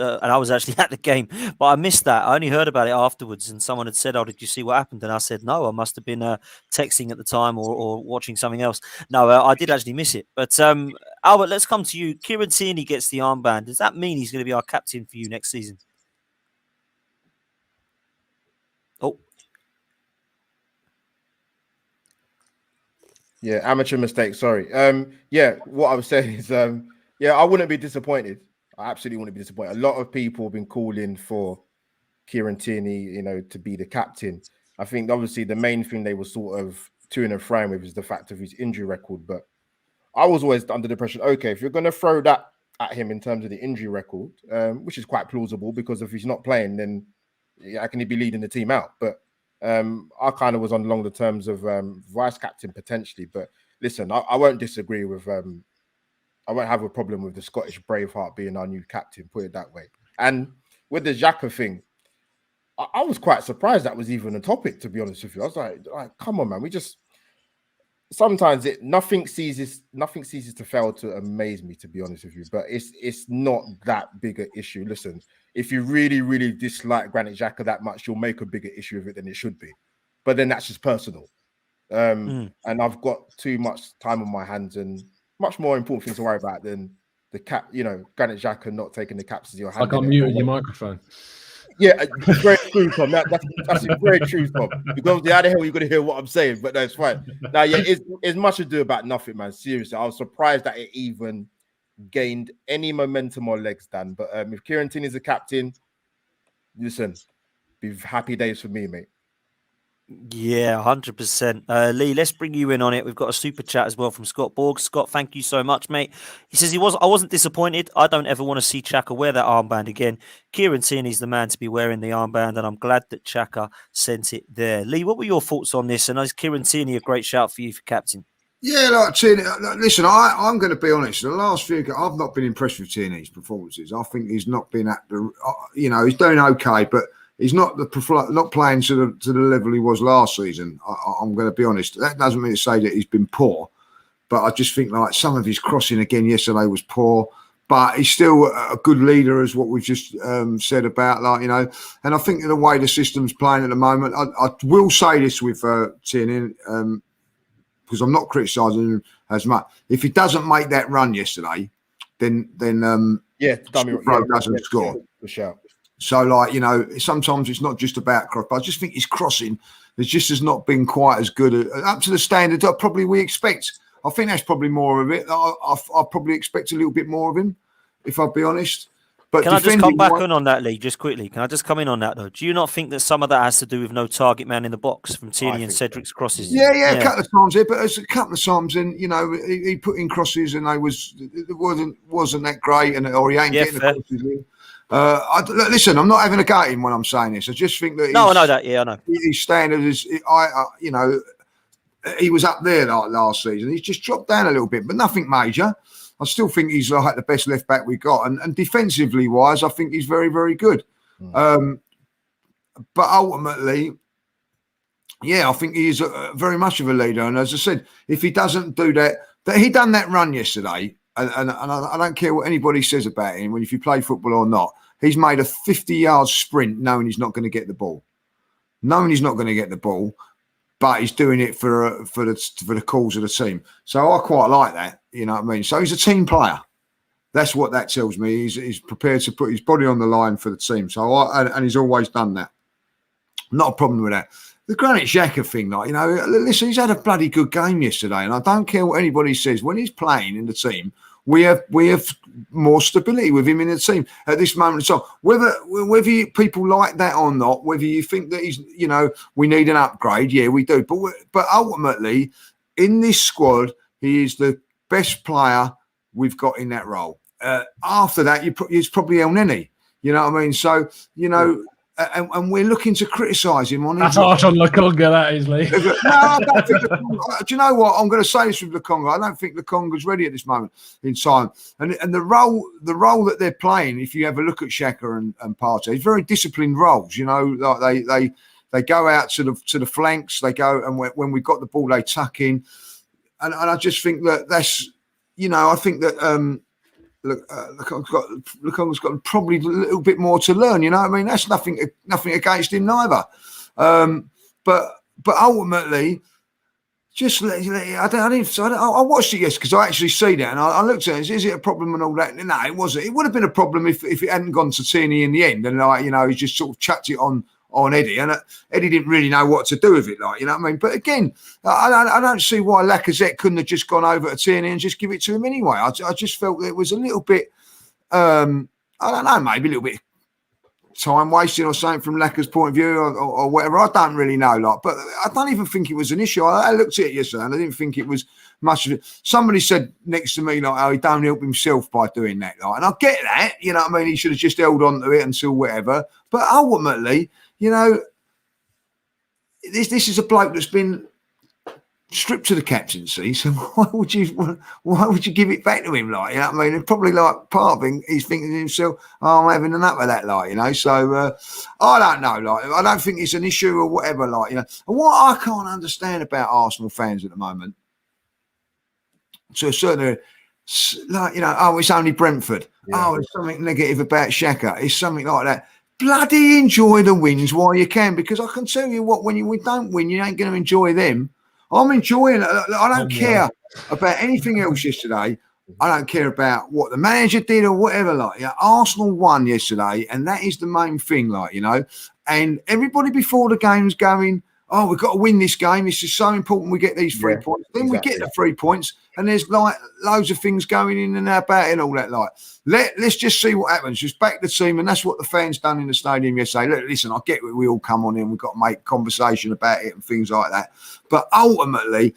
actually at the game, but I missed that. I only heard about it afterwards, and someone had said, "Oh, did you see what happened?" And I said, "No, I must have been texting at the time or watching something else." No, I did actually miss it. But Albert, let's come to you. Kieran Tierney gets the armband. Does that mean he's going to be our captain for you next season? Oh. Yeah, amateur mistake. Sorry. What I was saying is, I wouldn't be disappointed. I absolutely wouldn't be disappointed. A lot of people have been calling for Kieran Tierney, to be the captain. I think obviously the main thing they were sort of to and fro with is the fact of his injury record. But I was always under the impression, okay, if you're going to throw that at him in terms of the injury record, which is quite plausible, because if he's not playing, then how can he be leading the team out? But I kind of was on along the terms of vice captain potentially, but listen, I won't disagree with. I won't have a problem with the Scottish Braveheart being our new captain. Put it that way. And with the Xhaka thing, I was quite surprised that was even a topic. To be honest with you, I was like, come on, man. We just sometimes nothing ceases to fail to amaze me. To be honest with you, but it's not that big an issue. Listen. If you really, really dislike Granit Xhaka that much, you'll make a bigger issue of it than it should be. But then that's just personal. And I've got too much time on my hands and much more important things to worry about than the cap, Granit Xhaka not taking the caps as your hand. Like I'm muting your microphone. Yeah, very true, Tom. That's very true, Tom. Because how the hell are you going to hear what I'm saying? But that's fine. Now, it's much ado about nothing, man. Seriously, I was surprised that it even gained any momentum or legs, Dan. But if Kieran Tierney is a captain, listen, be happy days for me, mate. Yeah, 100%. Lee, let's bring you in on it. We've got a super chat as well from Scott Borg. Scott, thank you so much, mate. He says I wasn't disappointed. I don't ever want to see Xhaka wear that armband again. Kieran Tierney's the man to be wearing the armband, and I'm glad that Xhaka sent it there. Lee, what were your thoughts on this? And is Kieran Tierney a great shout for you for captain? Yeah, Tierney. Listen, I'm going to be honest. The last few, I've not been impressed with Tierney's performances. I think he's not been at the, he's doing okay, but he's not playing to the level he was last season. I'm going to be honest. That doesn't mean to say that he's been poor, but I just think like some of his crossing again yesterday was poor. But he's still a good leader, as what we've just said about, And I think the way the system's playing at the moment, I will say this with Tierney. Because I'm not criticising him as much. If he doesn't make that run yesterday, then doesn't score. For sure. So, sometimes it's not just about cross, but I just think his crossing has not been quite as good up to the standard that probably we expect. I think that's probably more of it. I probably expect a little bit more of him, if I'll be honest. But can I just come back on that, Lee, just quickly? Can I just come in on that, though? Do you not think that some of that has to do with no target man in the box from Tierney and Cedric's crosses? Yeah, a couple of times there, but there's a couple of times, and he put in crosses, and it wasn't that great, or he ain't getting the crosses in. Listen, I'm not having a go at him when I'm saying this. I just think that I know that. Yeah, I know his standard is. He was up there last season. He's just dropped down a little bit, but nothing major. I still think he's like the best left back we got, and defensively wise, I think he's very, very good. But ultimately, I think he is very much of a leader. And as I said, if he doesn't do that he done that run yesterday, and I don't care what anybody says about him. If you play football or not, he's made a 50-yard sprint knowing he's not going to get the ball, but he's doing it for the cause of the team. So I quite like that. You know what I mean? So he's a team player. That's what that tells me. He's prepared to put his body on the line for the team. So and he's always done that. Not a problem with that. The Granit Xhaka thing, like, you know, listen, he's had a bloody good game yesterday, and I don't care what anybody says. When he's playing in the team, we have more stability with him in the team at this moment in time. Whether people like that or not, whether you think that he's, you know, we need an upgrade, yeah, we do. But ultimately, in this squad, he is the best player we've got in that role. After that, it's probably El Neni. You know what I mean? So, you know. And we're looking to criticise him on. That's harsh on Lokonga, that is, Lee. No, I don't think. Do you know what? I'm going to say this with Lokonga. I don't think Lokonga's ready at this moment in time. And the role that they're playing, if you have a look at Xhaka and Partey, it's very disciplined roles. You know, like they go out to the flanks. They go, and when we've got the ball, they tuck in. And I just think that's, you know, I think that. Lokonga's got probably a little bit more to learn. You know what I mean? That's nothing against him neither. But ultimately, just I watched it yesterday because I actually see that and I looked at it. Is it a problem and all that? No, it wasn't. It would have been a problem if it hadn't gone to Tierney in the end, and like, you know, he just sort of chucked it on Eddie, and Eddie didn't really know what to do with it, like, you know what I mean? But again, I don't see why Lacazette couldn't have just gone over to Tierney and just give it to him anyway. I just felt that it was a little bit, I don't know, maybe a little bit time wasting or something from Lacaz's point of view or whatever. I don't really know, like, but I don't even think it was an issue. I looked at it yesterday and I didn't think it was much of it. Somebody said next to me, like, oh, he don't help himself by doing that, like, and I get that, you know what I mean? He should have just held on to it until whatever. But ultimately, you know, this is a bloke that's been stripped to the captaincy. So why would you give it back to him? Like, you know what I mean? And probably like part of him, he's thinking to himself, oh, I'm having enough of that, like, you know. So I don't know, like, I don't think it's an issue or whatever, like, you know. And what I can't understand about Arsenal fans at the moment, to a certain, like, you know, oh, it's only Brentford. Yeah. Oh, it's something negative about Xhaka. It's something like that. Bloody enjoy the wins while you can, because I can tell you what, when we don't win, you ain't going to enjoy them. I'm enjoying it. I don't care about anything else yesterday. I don't care about what the manager did or whatever. Like, you know, Arsenal won yesterday, and that is the main thing. Like, you know, and everybody before the game's going, oh, we've got to win this game. This is so important. We get these 3 points. Then we get the 3 points, and there's like loads of things going in and about and all that. Like, let's just see what happens. Just back the team, and that's what the fans done in the stadium yesterday. Look, listen, I get it. We all come on in. We've got to make conversation about it and things like that. But ultimately,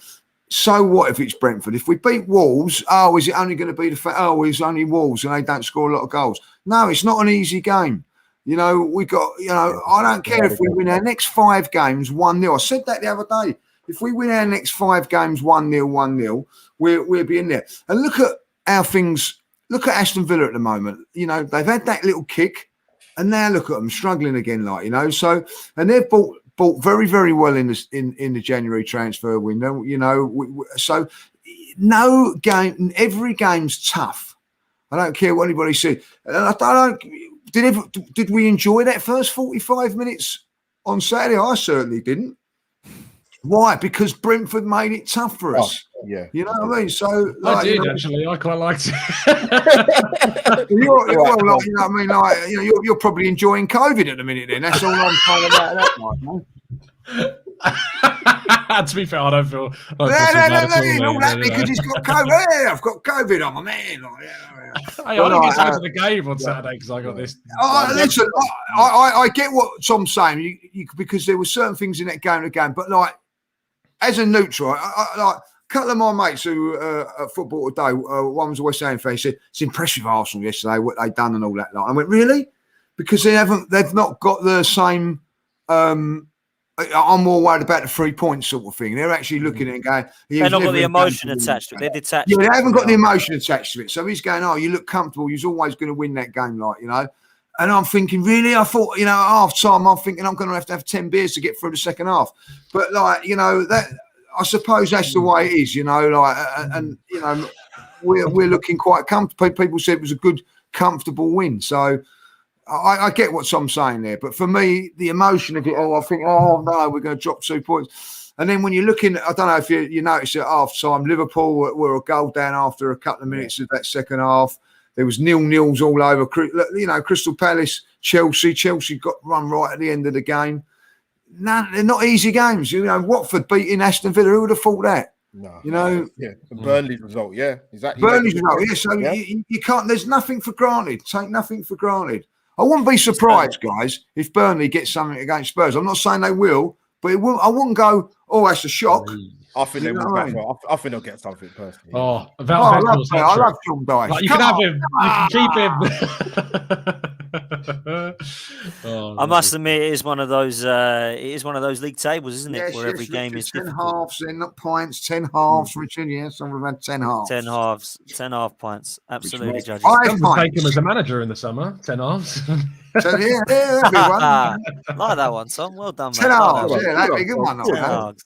so what if it's Brentford? If we beat Wolves, oh, is it only going to be it's only Wolves and they don't score a lot of goals? No, it's not an easy game. You know, we got, you know, I don't care if we win our next 5 games 1-0. I said that the other day. If we win our next 5 games 1-0, we'll be in there. And look at how things, look at Aston Villa at the moment. You know, they've had that little kick and now look at them struggling again, like, you know. So, and they've bought very, very well in the January transfer window, you know. So no game, every game's tough. I don't care what anybody says. And I don't. Did we enjoy that first 45 minutes on Saturday? I certainly didn't. Why? Because Brentford made it tough for us. Oh, yeah. You know what I mean? So like, I did, you know, actually. I quite liked it. you're like, you know what I mean? Like, you know, you're probably enjoying COVID at the minute then. That's all I'm saying about that, like, man. To be fair, I don't feel all that because he's got COVID. Hey, I've got COVID on my man. Like, I didn't get to the game on Saturday because I got this. Listen, I get what Tom's saying. You because there were certain things in that game, but like as a neutral, like a couple of my mates who at football today, one was a West Ham fan. He said it's impressive Arsenal yesterday what they done and all that. Like, I went, really? Because they've not got the same. I'm more worried about the 3 points sort of thing. They're actually looking at it and going, they've not got the emotion attached to it. They're detached. Yeah, they haven't got the emotion attached to it. So he's going, oh, you look comfortable. You're always going to win that game, like, you know. And I'm thinking, really? I thought, you know, at half time, I'm thinking I'm going to have 10 beers to get through the second half. But, like, you know, that I suppose that's the way it is, you know, like, and you know, we're looking quite comfortable. People said it was a good, comfortable win. So I get what Tom's saying there. But for me, the emotion of it all, I think, oh, no, we're going to drop 2 points. And then when you're looking, I don't know if you noticed at half time, Liverpool were a goal down after a couple of minutes of that second half. There was 0-0s all over. Crystal Palace, Chelsea got run right at the end of the game. No, they're not easy games. Watford beating Aston Villa. Who would have thought that? No, Burnley's result, exactly. Burnley's result, So you can't. There's nothing for granted. Take nothing for granted. I wouldn't be surprised, guys, if Burnley gets something against Spurs. I'm not saying they will, but it will. I wouldn't go, oh, that's a shock. I think they will. I think they'll get something personally. Oh, I love John Dice. Like, you can have him. You can keep him. I must admit, it is one of those. It is one of those league tables, isn't it? Where every game Richard, is 10 difficult. halves, then not points. 10 halves, Richard. Yeah, some of them had 10 halves. 10 halves, 10 half points. Absolutely, judges. Take him as a manager in the summer. 10 halves. So that'd be one. Like that one, Tom. Well done, mate. 10 halves. That'd be a good one. 10 halves.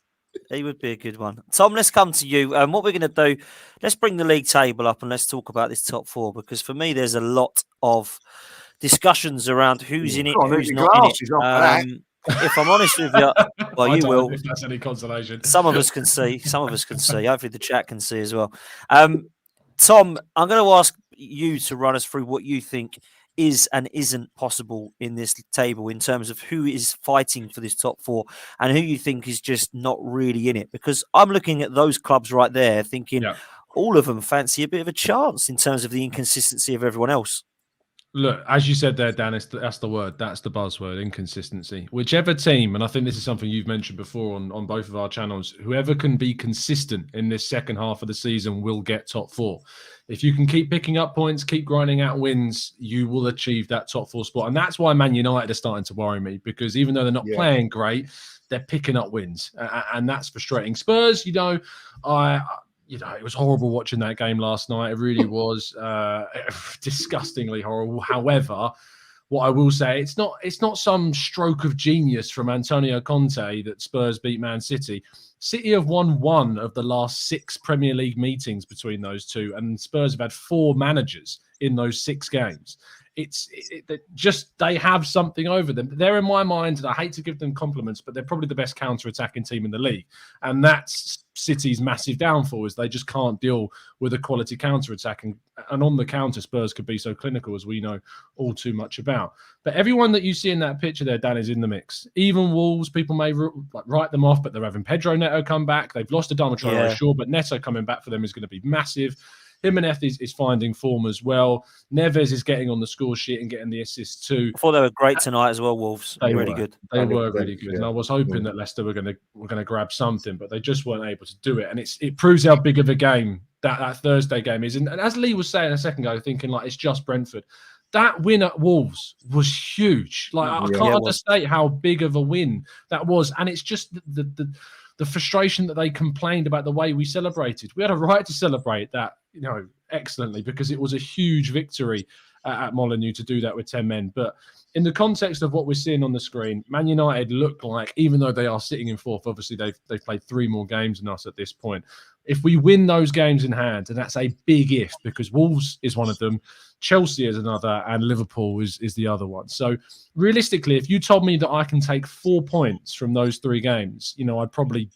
He would be a good one. Tom, let's come to you. What we're going to do, let's bring the league table up and let's talk about this top four, because for me, there's a lot of discussions around who's in it, who's not in it. If I'm honest with you, well, you will. If that's any consolation. Some of us can see. Hopefully the chat can see as well. Tom, I'm going to ask you to run us through what you think is and isn't possible in this table in terms of who is fighting for this top four and who you think is just not really in it. Because I'm looking at those clubs right there thinking all of them fancy a bit of a chance in terms of the inconsistency of everyone else. Look, as you said there, Dan, that's the word. That's the buzzword, inconsistency. Whichever team, and I think this is something you've mentioned before on both of our channels, whoever can be consistent in this second half of the season will get top four. If you can keep picking up points, keep grinding out wins, you will achieve that top four spot. And that's why Man United are starting to worry me, because even though they're not playing great, they're picking up wins. And that's frustrating. Spurs, it was horrible watching that game last night. It really was disgustingly horrible. However, what I will say, it's not some stroke of genius from Antonio Conte that Spurs beat Man City. City have won one of the last 6 Premier League meetings between those two, and Spurs have had 4 managers in those 6 games. They have something over them. They're, in my mind, and I hate to give them compliments, but they're probably the best counter-attacking team in the league. And that's City's massive downfall, is they just can't deal with a quality counter-attack. And on the counter, Spurs could be so clinical, as we know all too much about. But everyone that you see in that picture there, Dan, is in the mix. Even Wolves, people may write them off, but they're having Pedro Neto come back. They've lost Adama Traore, sure, but Neto coming back for them is going to be massive. Jimenez is finding form as well. Neves is getting on the score sheet and getting the assists too. I thought they were great tonight as well, Wolves. They were really good. They were really good. And I was hoping that Leicester were going to grab something, but they just weren't able to do it. And it proves how big of a game that Thursday game is. And as Lee was saying a second ago, thinking like it's just Brentford. That win at Wolves was huge. Like I can't understate how big of a win that was. And it's just the frustration that they complained about the way we celebrated. We had a right to celebrate that, excellently, because it was a huge victory at Molineux to do that with 10 men. But in the context of what we're seeing on the screen, Man United look like, even though they are sitting in 4th, obviously they've played 3 more games than us at this point. If we win those games in hand, and that's a big if, because Wolves is one of them, Chelsea is another, and Liverpool is the other one. So realistically, if you told me that I can take 4 points from those 3 games, I'd probably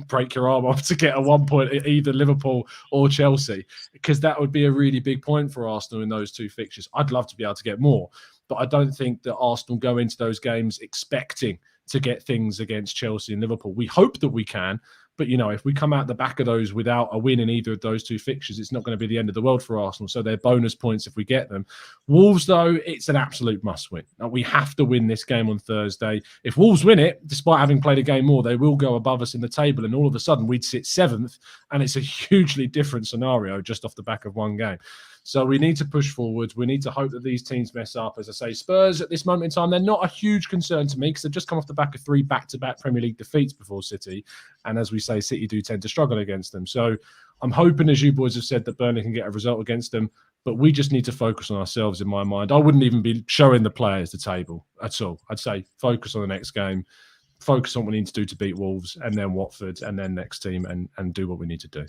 break your arm off to get a 1 point at either Liverpool or Chelsea, because that would be a really big point for Arsenal in those 2 fixtures. I'd love to be able to get more, but I don't think that Arsenal go into those games expecting to get things against Chelsea and Liverpool. We hope that we can, but if we come out the back of those without a win in either of those 2 fixtures, it's not going to be the end of the world for Arsenal. So they're bonus points if we get them. Wolves, though, it's an absolute must-win. We have to win this game on Thursday. If Wolves win it, despite having played a game more, they will go above us in the table, and all of a sudden we'd sit 7th, and it's a hugely different scenario just off the back of one game. So we need to push forward. We need to hope that these teams mess up. As I say, Spurs at this moment in time, they're not a huge concern to me because they've just come off the back of 3 back-to-back Premier League defeats before City. And as we say, City do tend to struggle against them. So I'm hoping, as you boys have said, that Burnley can get a result against them. But we just need to focus on ourselves, in my mind. I wouldn't even be showing the players the table at all. I'd say focus on the next game, focus on what we need to do to beat Wolves, and then Watford, and then next team, and do what we need to do.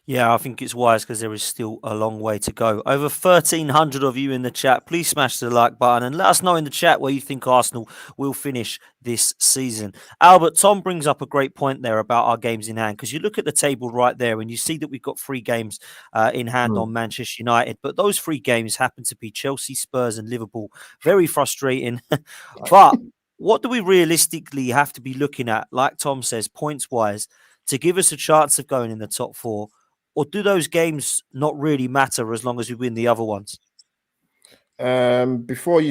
Yeah, I think it's wise because there is still a long way to go. Over 1,300 of you in the chat. Please smash the like button and let us know in the chat where you think Arsenal will finish this season. Albert, Tom brings up a great point there about our games in hand, because you look at the table right there and you see that we've got 3 games in hand on Manchester United, but those 3 games happen to be Chelsea, Spurs and Liverpool. Very frustrating. But what do we realistically have to be looking at, like Tom says, points-wise, to give us a chance of going in the top 4? Or do those games not really matter as long as we win the other ones? Before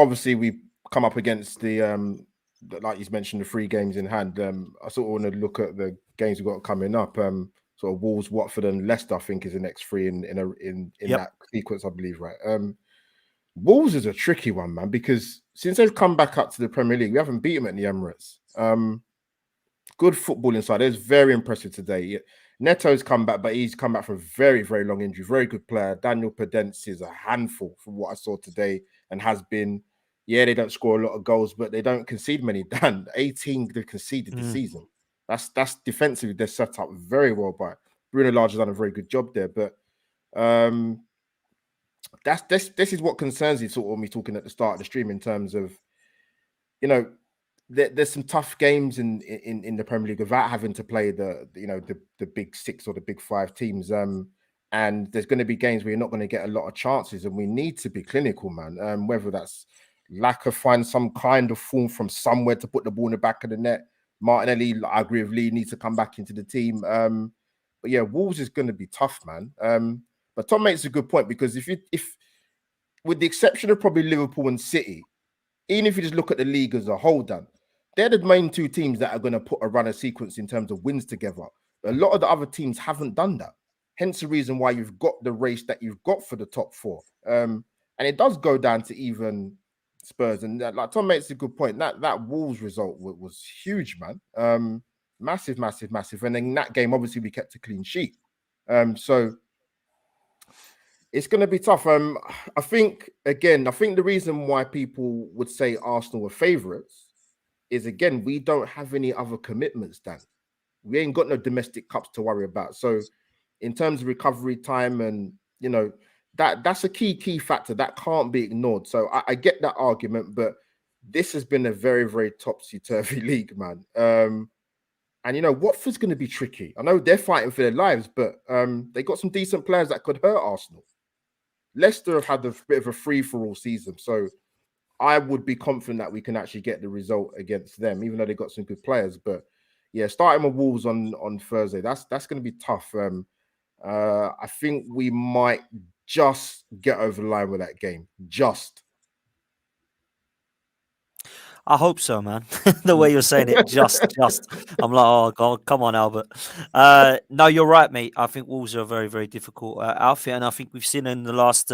obviously we come up against like you mentioned, the 3 games in hand. I sort of want to look at the games we've got coming up. Sort of Wolves, Watford, and Leicester, I think, is the next 3 in that sequence, I believe, right? Wolves is a tricky one, man, because since they've come back up to the Premier League, we haven't beat them at the Emirates. Good football inside. It was very impressive today. Neto's come back, but he's come back from a very, very long injury. Very good player. Daniel Pedence is a handful from what I saw today and has been. Yeah, they don't score a lot of goals, but they don't concede many. Dan, 18 they conceded this season. That's defensively they're set up very well by Bruno Lage has done a very good job there. But this is what concerns me, sort of me talking at the start of the stream in terms of, you know, there's some tough games in the Premier League without having to play the big 6 or the big 5 teams. And there's going to be games where you're not going to get a lot of chances, and we need to be clinical, man. Whether that's lack of find some kind of form from somewhere to put the ball in the back of the net. Martinelli, I agree with Lee, needs to come back into the team. But yeah, Wolves is going to be tough, man. But Tom makes a good point, because if with the exception of probably Liverpool and City, even if you just look at the league as a whole, Dan, they're the main 2 teams that are going to put a runner sequence in terms of wins together. A lot of the other teams haven't done that. Hence the reason why you've got the race that you've got for the top 4. And it does go down to even Spurs. And like Tom makes a good point. That Wolves result was huge, man. Massive, massive, massive. And in that game, obviously, we kept a clean sheet. So it's going to be tough. I think the reason why people would say Arsenal are favourites is, again, we don't have any other commitments, Dan. We ain't got no domestic cups to worry about. So in terms of recovery time, and, you know, that's a key factor that can't be ignored. So I get that argument, but this has been a very, very topsy-turvy league, man. And, you know, Watford's going to be tricky. I know they're fighting for their lives, but they got some decent players that could hurt Arsenal. Leicester have had a bit of a free-for-all season, so I would be confident that we can actually get the result against them, even though they got some good players. But yeah, starting with Wolves on Thursday, that's going to be tough. I think we might just get over the line with that game. Just. I hope so, man. The way you're saying it, just. I'm like, oh God, come on, Albert. No, you're right, mate. I think Wolves are a very, very difficult outfit, and I think we've seen in the last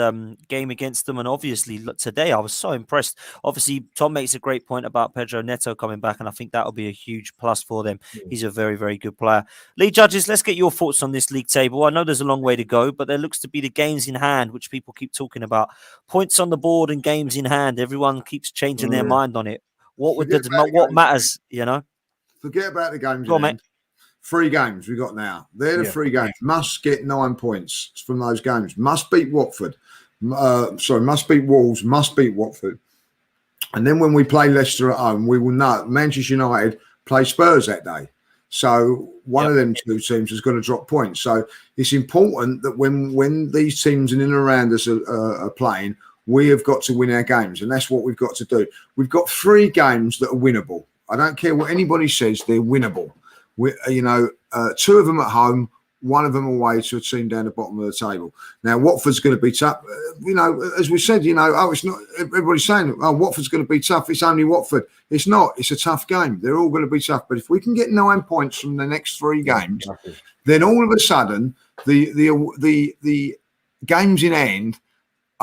game against them, and obviously today I was so impressed. Obviously, Tom makes a great point about Pedro Neto coming back, and I think that will be a huge plus for them. He's a very, very good player. Lee Judges, let's get your thoughts on this league table. I know there's a long way to go, but there looks to be the games in hand, which people keep talking about. Points on the board and games in hand. Everyone keeps changing their mind on it. What matters, you know? Forget about the games in hand. 3 games we got now. They're the 3 games. Must get 9 points from those games. Must beat Watford. Must beat Wolves. Must beat Watford. And then when we play Leicester at home, we will know Manchester United play Spurs that day. So one of them 2 teams is going to drop points. So it's important that when these teams in and around us are playing, we have got to win our games, and that's what we've got to do. We've got 3 games that are winnable. I don't care what anybody says; they're winnable. 2 of them at home, 1 of them away to a team down the bottom of the table. Now, Watford's going to be tough. As we said, it's not. Everybody's saying, "Oh, Watford's going to be tough." It's only Watford. It's not. It's a tough game. They're all going to be tough. But if we can get 9 points from the next 3 games, then all of a sudden the games in hand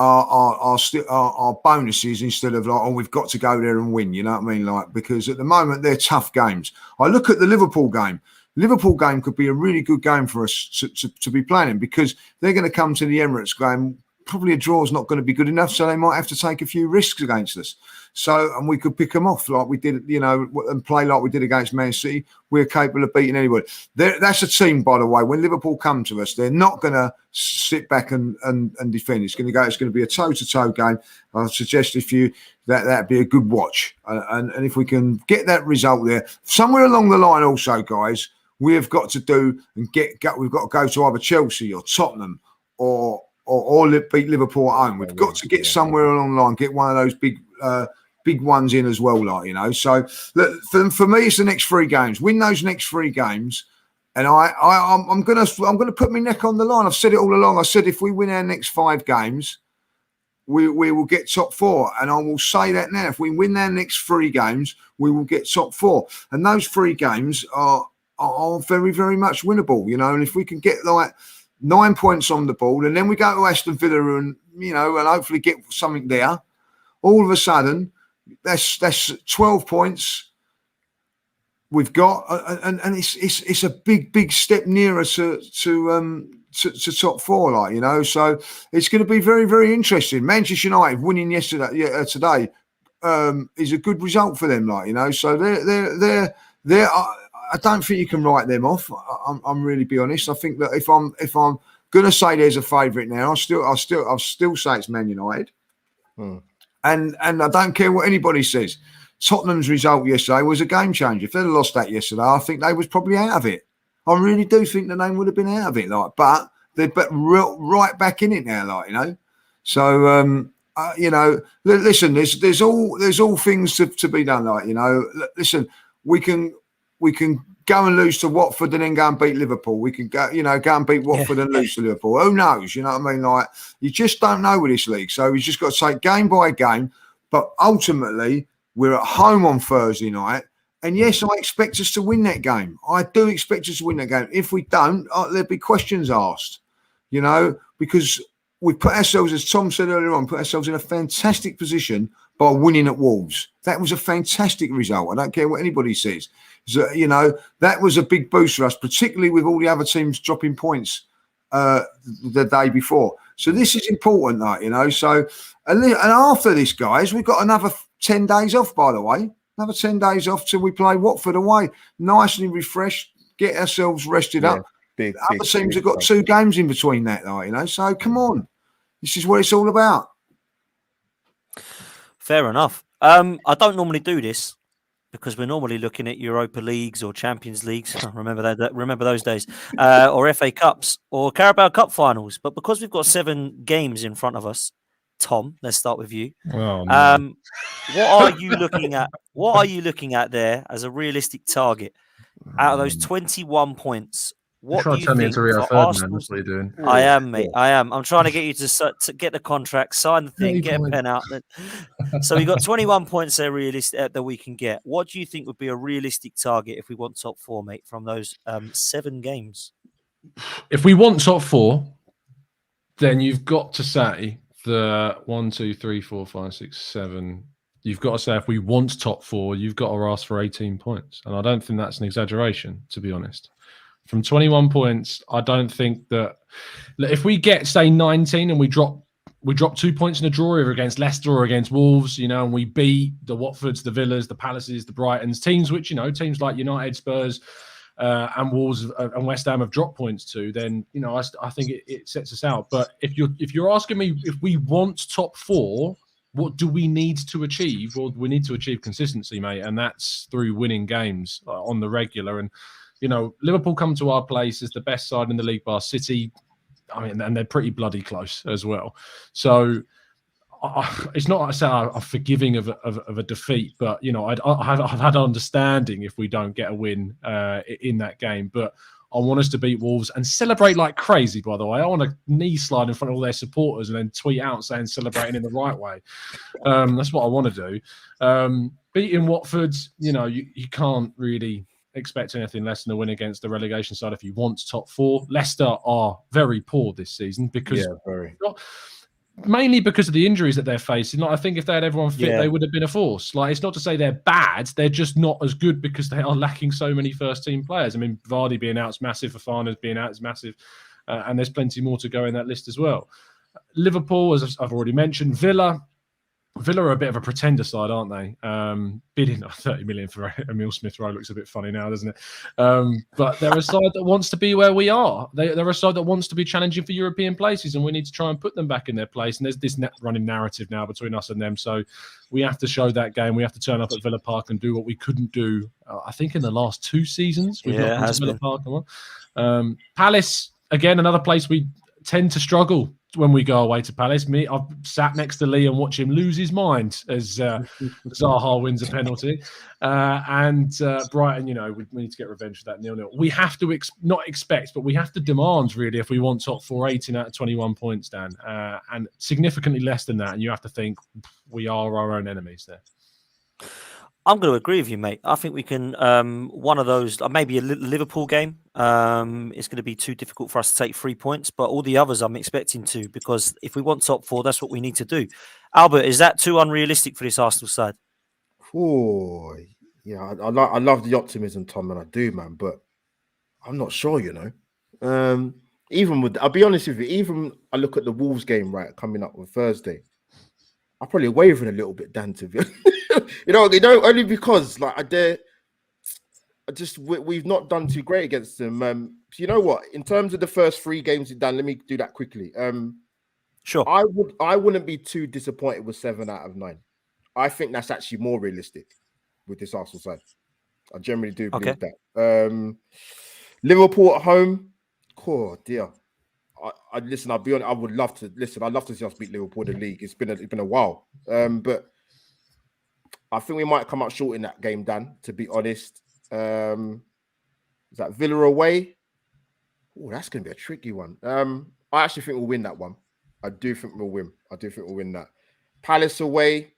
are bonuses instead of like, oh, we've got to go there and win. You know what I mean? Like, because at the moment they're tough games. I look at the Liverpool game. Liverpool game could be a really good game for us to be playing in, because they're going to come to the Emirates going, probably a draw is not going to be good enough, so they might have to take a few risks against us. So, and we could pick them off like we did, and play like we did against Man City. We're capable of beating anybody. That's a team, by the way. When Liverpool come to us, they're not going to sit back and defend. It's going to be a toe-to-toe game. I suggest that'd be a good watch. And if we can get that result there, somewhere along the line, also, guys, we have got to we've got to go to either Chelsea or Tottenham or beat Liverpool at home. We've got to get somewhere along the line, get one of those big ones in as well, So look, for me, it's the next 3 games. Win those next 3 games, and I'm gonna put my neck on the line. I've said it all along. I said if we win our next 5 games, we will get top 4, and I will say that now. If we win our next 3 games, we will get top 4, and those 3 games are very, very much winnable, And if we can get like 9 points on the board, and then we go to Aston Villa and and hopefully get something there, all of a sudden that's 12 points we've got, and it's a big step nearer to top 4, So it's going to be very, very interesting. Manchester United winning today is a good result for them, So they're I don't think you can write them off. I'm really be honest. I think that if I'm going to say there's a favourite now, I'll still say it's Man United. And I don't care what anybody says. Tottenham's result yesterday was a game changer. If they'd have lost that yesterday, I think they was probably out of it. I really do think the name would have been out of it. But they're right back in it now. So listen, there's all things to be done. Listen, we can go and lose to Watford and then go and beat Liverpool. We can go and beat Watford and lose to Liverpool. Who knows? You know what I mean? You just don't know with this league. So we just got to take game by game. But ultimately, we're at home on Thursday night. And yes, I expect us to win that game. I do expect us to win that game. If we don't, there'll be questions asked, because we put ourselves, as Tom said earlier on, put ourselves in a fantastic position by winning at Wolves. That was a fantastic result. I don't care what anybody says. So, that was a big boost for us, particularly with all the other teams dropping points the day before. So this is important, So, and after this, guys, we've got another 10 days off, by the way. Another 10 days off till we play Watford away. Nicely refreshed, get ourselves rested up. Other teams have got 2 games in between that, So come on. This is what it's all about. Fair enough. I don't normally do this because we're normally looking at Europa Leagues or Champions Leagues. Remember those days, or FA Cups or Carabao Cup finals. But because we've got 7 games in front of us, Tom, let's start with you. Oh, no. What are you looking at? What are you looking at there as a realistic target out of those 21 points? What do you think for Arsenal? That's what you're doing. I am, mate. I am. I'm trying to get you to get the contract, sign the thing, get a pen out. So we got 21 points there realistic that we can get. What do you think would be a realistic target if we want top 4, mate, from those 7 games? If we want top 4, then you've got to say the 1, 2, 3, 4, 5, 6, 7. You've got to say if we want top 4, you've got to ask for 18 points. And I don't think that's an exaggeration, to be honest. From 21 points, I don't think that if we get, say, 19 and we drop 2 points in a draw either against Leicester or against Wolves, and we beat the Watfords, the Villas, the Palaces, the Brightons, teams which, teams like United, Spurs, and Wolves and West Ham have dropped points to, then I think it sets us out. But if you're asking me if we want top 4, what do we need to achieve? Well, we need to achieve consistency, mate, and that's through winning games on the regular. And Liverpool come to our place as the best side in the league, bar City. I mean, and they're pretty bloody close as well. So it's not like I say I'm forgiving of a defeat, but I've had understanding if we don't get a win in that game. But I want us to beat Wolves and celebrate like crazy. By the way, I want a knee slide in front of all their supporters and then tweet out saying celebrating in the right way. That's what I want to do. Beating Watford, you can't really expect anything less than a win against the relegation side if you want top 4. Leicester are very poor this season because mainly because of the injuries that they're facing. I think if they had everyone fit, they would have been a force. It's not to say they're bad; they're just not as good because they are lacking so many first-team players. I mean, Vardy being out is massive, Fofana's being out is massive, and there's plenty more to go in that list as well. Liverpool, as I've already mentioned, Villa are a bit of a pretender side, aren't they? Bidding 30 million for Emile Smith-Rowe looks a bit funny now, doesn't it? But they're a side that wants to be where we are. They're a side that wants to be challenging for European places, and we need to try and put them back in their place. And there's this running narrative now between us and them. So we have to show that game. We have to turn up at Villa Park and do what we couldn't do, I think, in the last 2 seasons. We've not gone to Villa Park. Palace, again, another place we tend to struggle when we go away to Palace. I've sat next to Lee and watch him lose his mind as Zaha wins a penalty. And Brighton, we need to get revenge for that 0-0. We have to not expect, but we have to demand, really, if we want top 4, 18 out of 21 points, Dan. And significantly less than that. And you have to think we are our own enemies there. I'm going to agree with you, mate. I think we can, one of those, maybe a Liverpool game. It's going to be too difficult for us to take 3 points, but all the others I'm expecting to, because if we want top 4, that's what we need to do. Albert, is that too unrealistic for this Arsenal side? Oh, yeah, I love the optimism, Tom, and I do, man, but I'm not sure, I'll be honest with you, even I look at the Wolves game, right, coming up on Thursday, I'm probably wavering a little bit, Dan, to be only because we've not done too great against them. You know what? In terms of the first 3 games we've done, let me do that quickly. Sure. I wouldn't be too disappointed with 7 out of 9. I think that's actually more realistic with this Arsenal side. I generally do believe that. Liverpool at home, oh dear. I'll be honest. I would love to listen. I'd love to see us beat Liverpool in the league. It's been a while, but I think we might come out short in that game, Dan. To be honest, is that Villa away? Oh, that's going to be a tricky one. I actually think we'll win that one. I do think we'll win that. Palace away.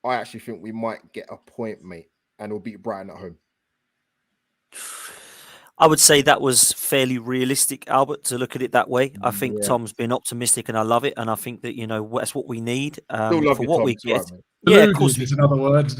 I actually think we might get a point, mate, and we'll beat Brighton at home. I would say that was fairly realistic, Albert, to look at it that way. I think Tom's been optimistic, and I love it. And I think that that's what we need for what we get. Right, yeah, of course. It's another word.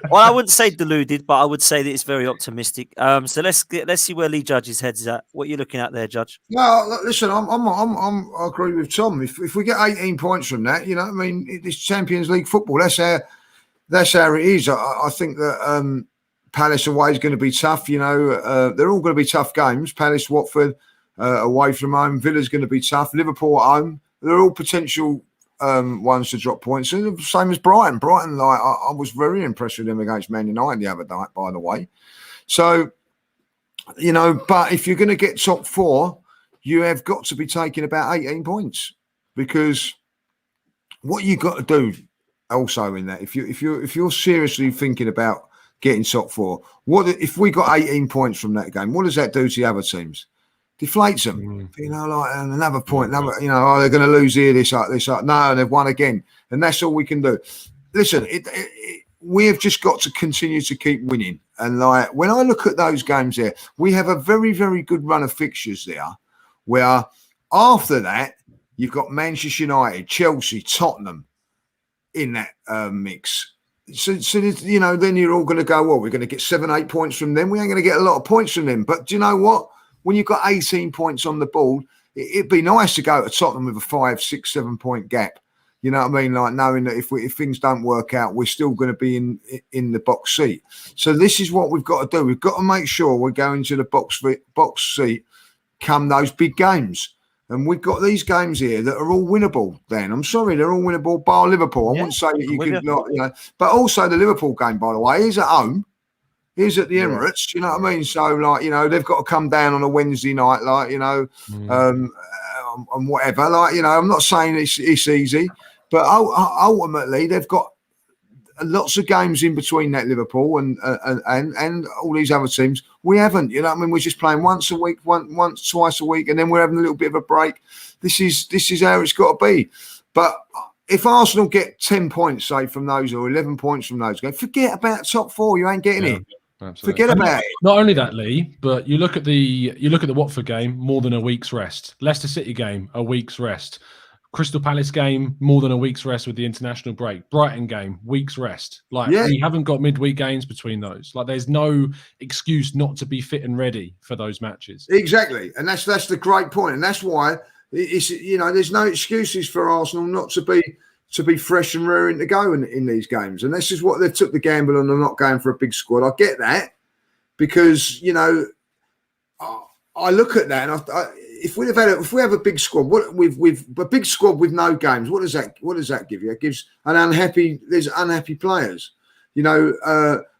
Well, I wouldn't say deluded, but I would say that it's very optimistic. So let's see where Lee Judge's head's at. What are you looking at there, Judge? No, listen, I agree with Tom. If we get 18 points from that, it's Champions League football. That's how it is. I think that. Palace away is going to be tough. They're all going to be tough games. Palace, Watford away from home. Villa's going to be tough. Liverpool at home. They're all potential ones to drop points. And same as Brighton. Brighton, I was very impressed with them against Man United the other night, by the way. So, but if you're going to get top 4, you have got to be taking about 18 points, because what you got to do also in that, if you're seriously thinking about getting top 4, what if we got 18 points from that game? What does that do to the other teams? Deflates them. Another point. They're going to lose here. This. No, they've won again, and that's all we can do. Listen, we have just got to continue to keep winning. And when I look at those games there, we have a very, very good run of fixtures there. Where after that, you've got Manchester United, Chelsea, Tottenham in that mix. So then you're all going to go, well, we're going to get 7-8 points from them. We ain't going to get a lot of points from them. But do you know what? When you've got 18 points on the board, it'd be nice to go to Tottenham with a 5, 6, 7 point gap. You know what I mean? Knowing that if things don't work out, we're still going to be in the box seat. So this is what we've got to do. We've got to make sure we're going to the box seat come those big games. And we've got these games here that are all winnable, Dan. I'm sorry, they're all winnable, bar Liverpool. I wouldn't say that you could not, but also the Liverpool game, by the way, is at home. He's at the Emirates, you know what I mean? So, they've got to come down on a Wednesday night, and whatever. I'm not saying it's easy, but ultimately they've got lots of games in between that Liverpool and all these other teams. We haven't, we're just playing once a week, once, twice a week, and then we're having a little bit of a break. This is how it's got to be. But if Arsenal get 10 points, say, from those, or 11 points from those games, forget about top 4. You ain't getting it. Absolutely. Forget about it. Not only that, Lee, but you look at the Watford game, more than a week's rest. Leicester City game, a week's rest. Crystal Palace game, more than a week's rest with the international break. Brighton game, week's rest. We haven't got midweek games between those. There's no excuse not to be fit and ready for those matches. Exactly, and that's the great point, and that's why It's there's no excuses for Arsenal not to be fresh and raring to go in these games, and this is what they took the gamble on. They're not going for a big squad. I get that because I look at that and if we have a big squad, with a big squad with no games, what does that give you? It gives there's unhappy players,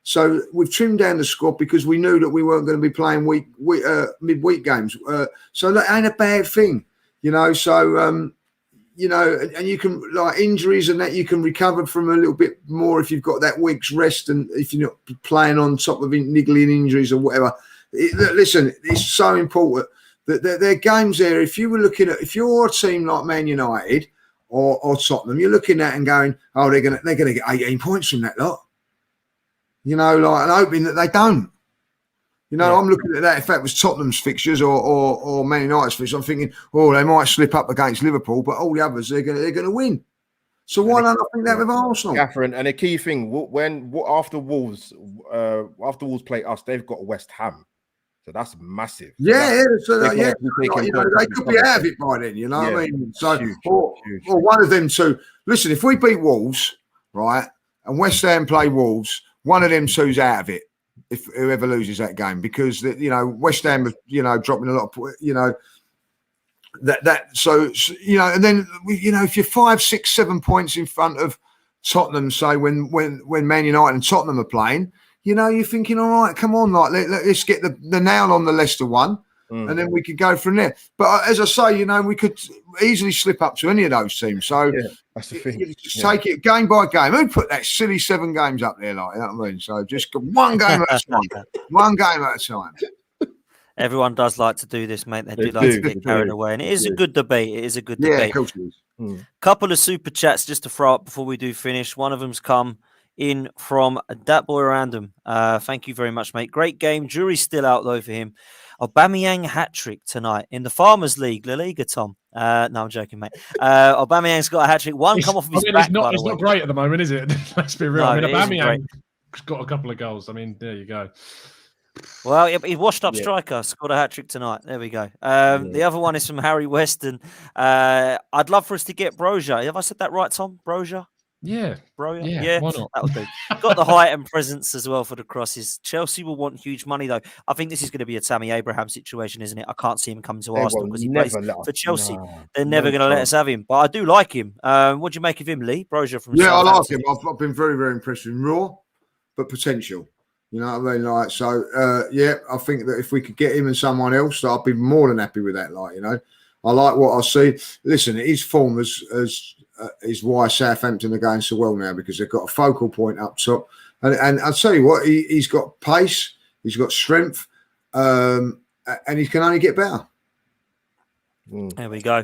so we've trimmed down the squad because we knew that we weren't going to be playing midweek games. So that ain't a bad thing, So and you can, like, injuries and that you can recover from a little bit more if you've got that week's rest and if you're not playing on top of niggling injuries or whatever. Listen, it's so important that there are games there. If you're a team like Man United or Tottenham, you're looking at and going, oh, they're gonna get 18 points from that lot. And hoping that they don't. I'm looking at that. If that was Tottenham's fixtures or Man United's fixtures, I'm thinking, oh, they might slip up against Liverpool, but all the others they're gonna win. So why don't I think that with Arsenal? Catherine, and a key thing after Wolves play us, they've got West Ham, so that's massive. They could be out of it by then. What I mean? So huge. Or one of them two. Listen, if we beat Wolves, right, and West Ham play Wolves, one of them two's out of it. If whoever loses that game, because West Ham are dropping a lot of and then if you're 5, 6, 7 points in front of Tottenham, say when Man United and Tottenham are playing, you're thinking, all right, come on, like let's get the nail on the Leicester one, and then we could go from there. But as I say, we could easily slip up to any of those teams. So that's the thing. Just take it game by game. Who put that silly 7 games up there, like, you know what I mean? So just one game at a time. One game at a time. Everyone does like to do this, mate. They do like to get carried away. And it is a good debate. It is a good debate. Yeah, of course it is. Couple of super chats just to throw up before we do finish. One of them's come in from Dat Boy Random. Thank you very much, mate. Great game. Jury's still out, though, for him. Aubameyang hat-trick tonight in the Farmers League, La Liga, Tom. No, I'm joking, mate. Aubameyang's got a hat-trick. One come off of his back, It's not great at the moment, is it? Let's be real. No, Aubameyang's got a couple of goals. I mean, there you go. Well, he washed up striker, scored a hat-trick tonight. There we go. The other one is from Harry Weston. I'd love for us to get Broja. Have I said that right, Tom? Broja? Yeah. Broja? Yeah, why not? That'll do. Got the height and presence as well for the crosses. Chelsea will want huge money, though. I think this is going to be a Tammy Abraham situation, isn't it? I can't see him coming to Arsenal because he plays for Chelsea. They're never going to let us have him. But I do like him. What do you make of him, Lee? Broja from I like him. I've been very, very impressed with him. Raw, but potential. You know what I mean? Like, so, I think that if we could get him and someone else, I'd be more than happy with that. Like, I like what I see. Listen, his form is why Southampton are going so well now, because they've got a focal point up top. And I'll tell you what, he's got pace, he's got strength, and he can only get better. There we go.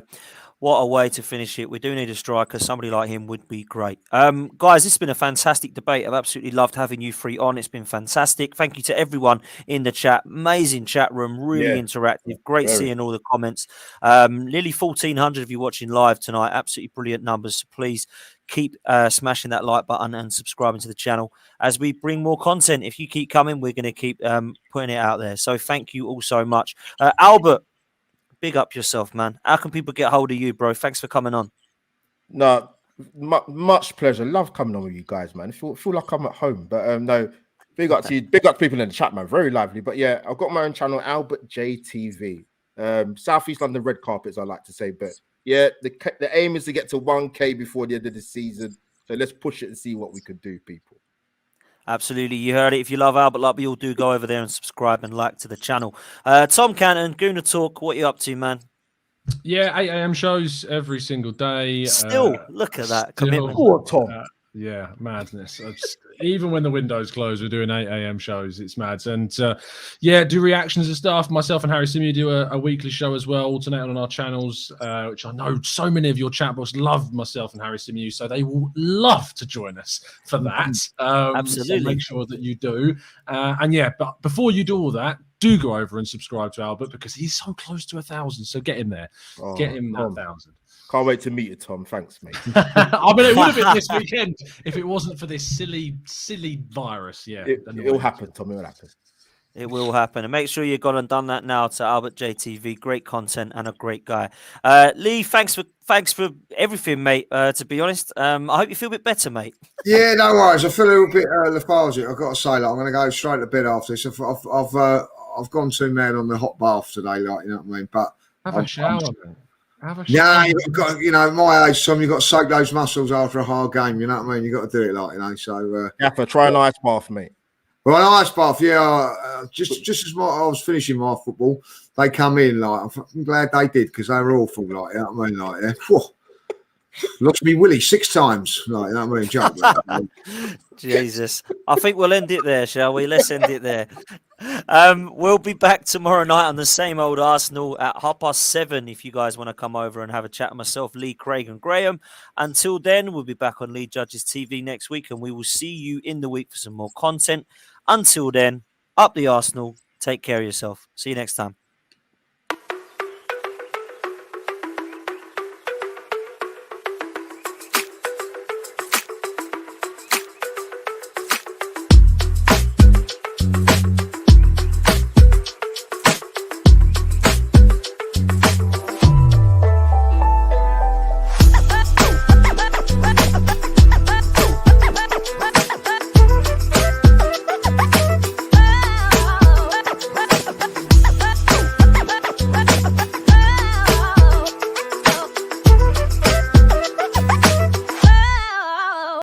What a way to finish it. We do need a striker. Somebody like him would be great. Guys, this has been a fantastic debate. I've absolutely loved having you three on. It's been fantastic. Thank you to everyone in the chat. Amazing chat room. Really interactive. Great seeing all the comments. Nearly 1,400 of you watching live tonight. Absolutely brilliant numbers. So please keep smashing that like button and subscribing to the channel as we bring more content. If you keep coming, we're going to keep putting it out there. So thank you all so much. Albert, big up yourself, man. How can people get hold of you, bro? Thanks for coming on. No, much pleasure. Love coming on with you guys, man. Feel like I'm at home. But no, big up to you. Big up to people in the chat, man. Very lively. But yeah, I've got my own channel, Albert JTV. Southeast London red carpets, I like to say. But yeah, the aim is to get to 1K before the end of the season. So let's push it and see what we could do, people. Absolutely. You heard it. If you love Albert like we all do, go over there and subscribe and like to the channel. Tom Canton, Gooner Talk, what are you up to, man? Yeah, 8 a.m. shows every single day. Still, look at that commitment. Poor Tom. Yeah, madness. Even when the windows close, we're doing 8 a.m. shows. It's mad. And do reactions and stuff. Myself and Harry Simeon do a weekly show as well, alternating on our channels, which I know so many of your chatbots love myself and Harry Simeon, so they will love to join us for that. Absolutely. So make sure that you do. But before you do all that, do go over and subscribe to Albert because he's so close to 1,000. So get him there. Get him that 1,000. Can't wait to meet you, Tom. Thanks, mate. I mean, it would have been this weekend if it wasn't for this silly virus. Yeah, it'll happen, Tom. It'll happen. It will happen. And make sure you've gone and done that now to Albert JTV. Great content and a great guy. Lee, thanks for everything, mate. To be honest, I hope you feel a bit better, mate. Yeah, no worries. I feel a little bit lethargic. I've got to say, like, I'm going to go straight to bed after this. I've gone too mad on the hot bath today, like, you know what I mean. But have a shower, man. Have a shower. Yeah, you've got, you know, my age, Tom, you've got to soak those muscles after a hard game. You know what I mean? You've got to do it, like, you know. So, Gaffer, try an ice bath, mate. Well, an ice bath, yeah. Just as I was finishing my football, they come in, like, I'm fucking glad they did, because they were awful, like, you know what I mean? Like, yeah. Whew. Lost me Willie 6 times, like, you know what I mean? Joke, like, Jesus. I think we'll end it there, shall we? Let's end it there. We'll be back tomorrow night on the same old Arsenal at 7:30 if you guys want to come over and have a chat with myself, Lee, Craig and Graham. Until then, we'll be back on Lee Judges TV next week, and we will see you in the week for some more content. Until then, up the Arsenal. Take care of yourself. See you next time.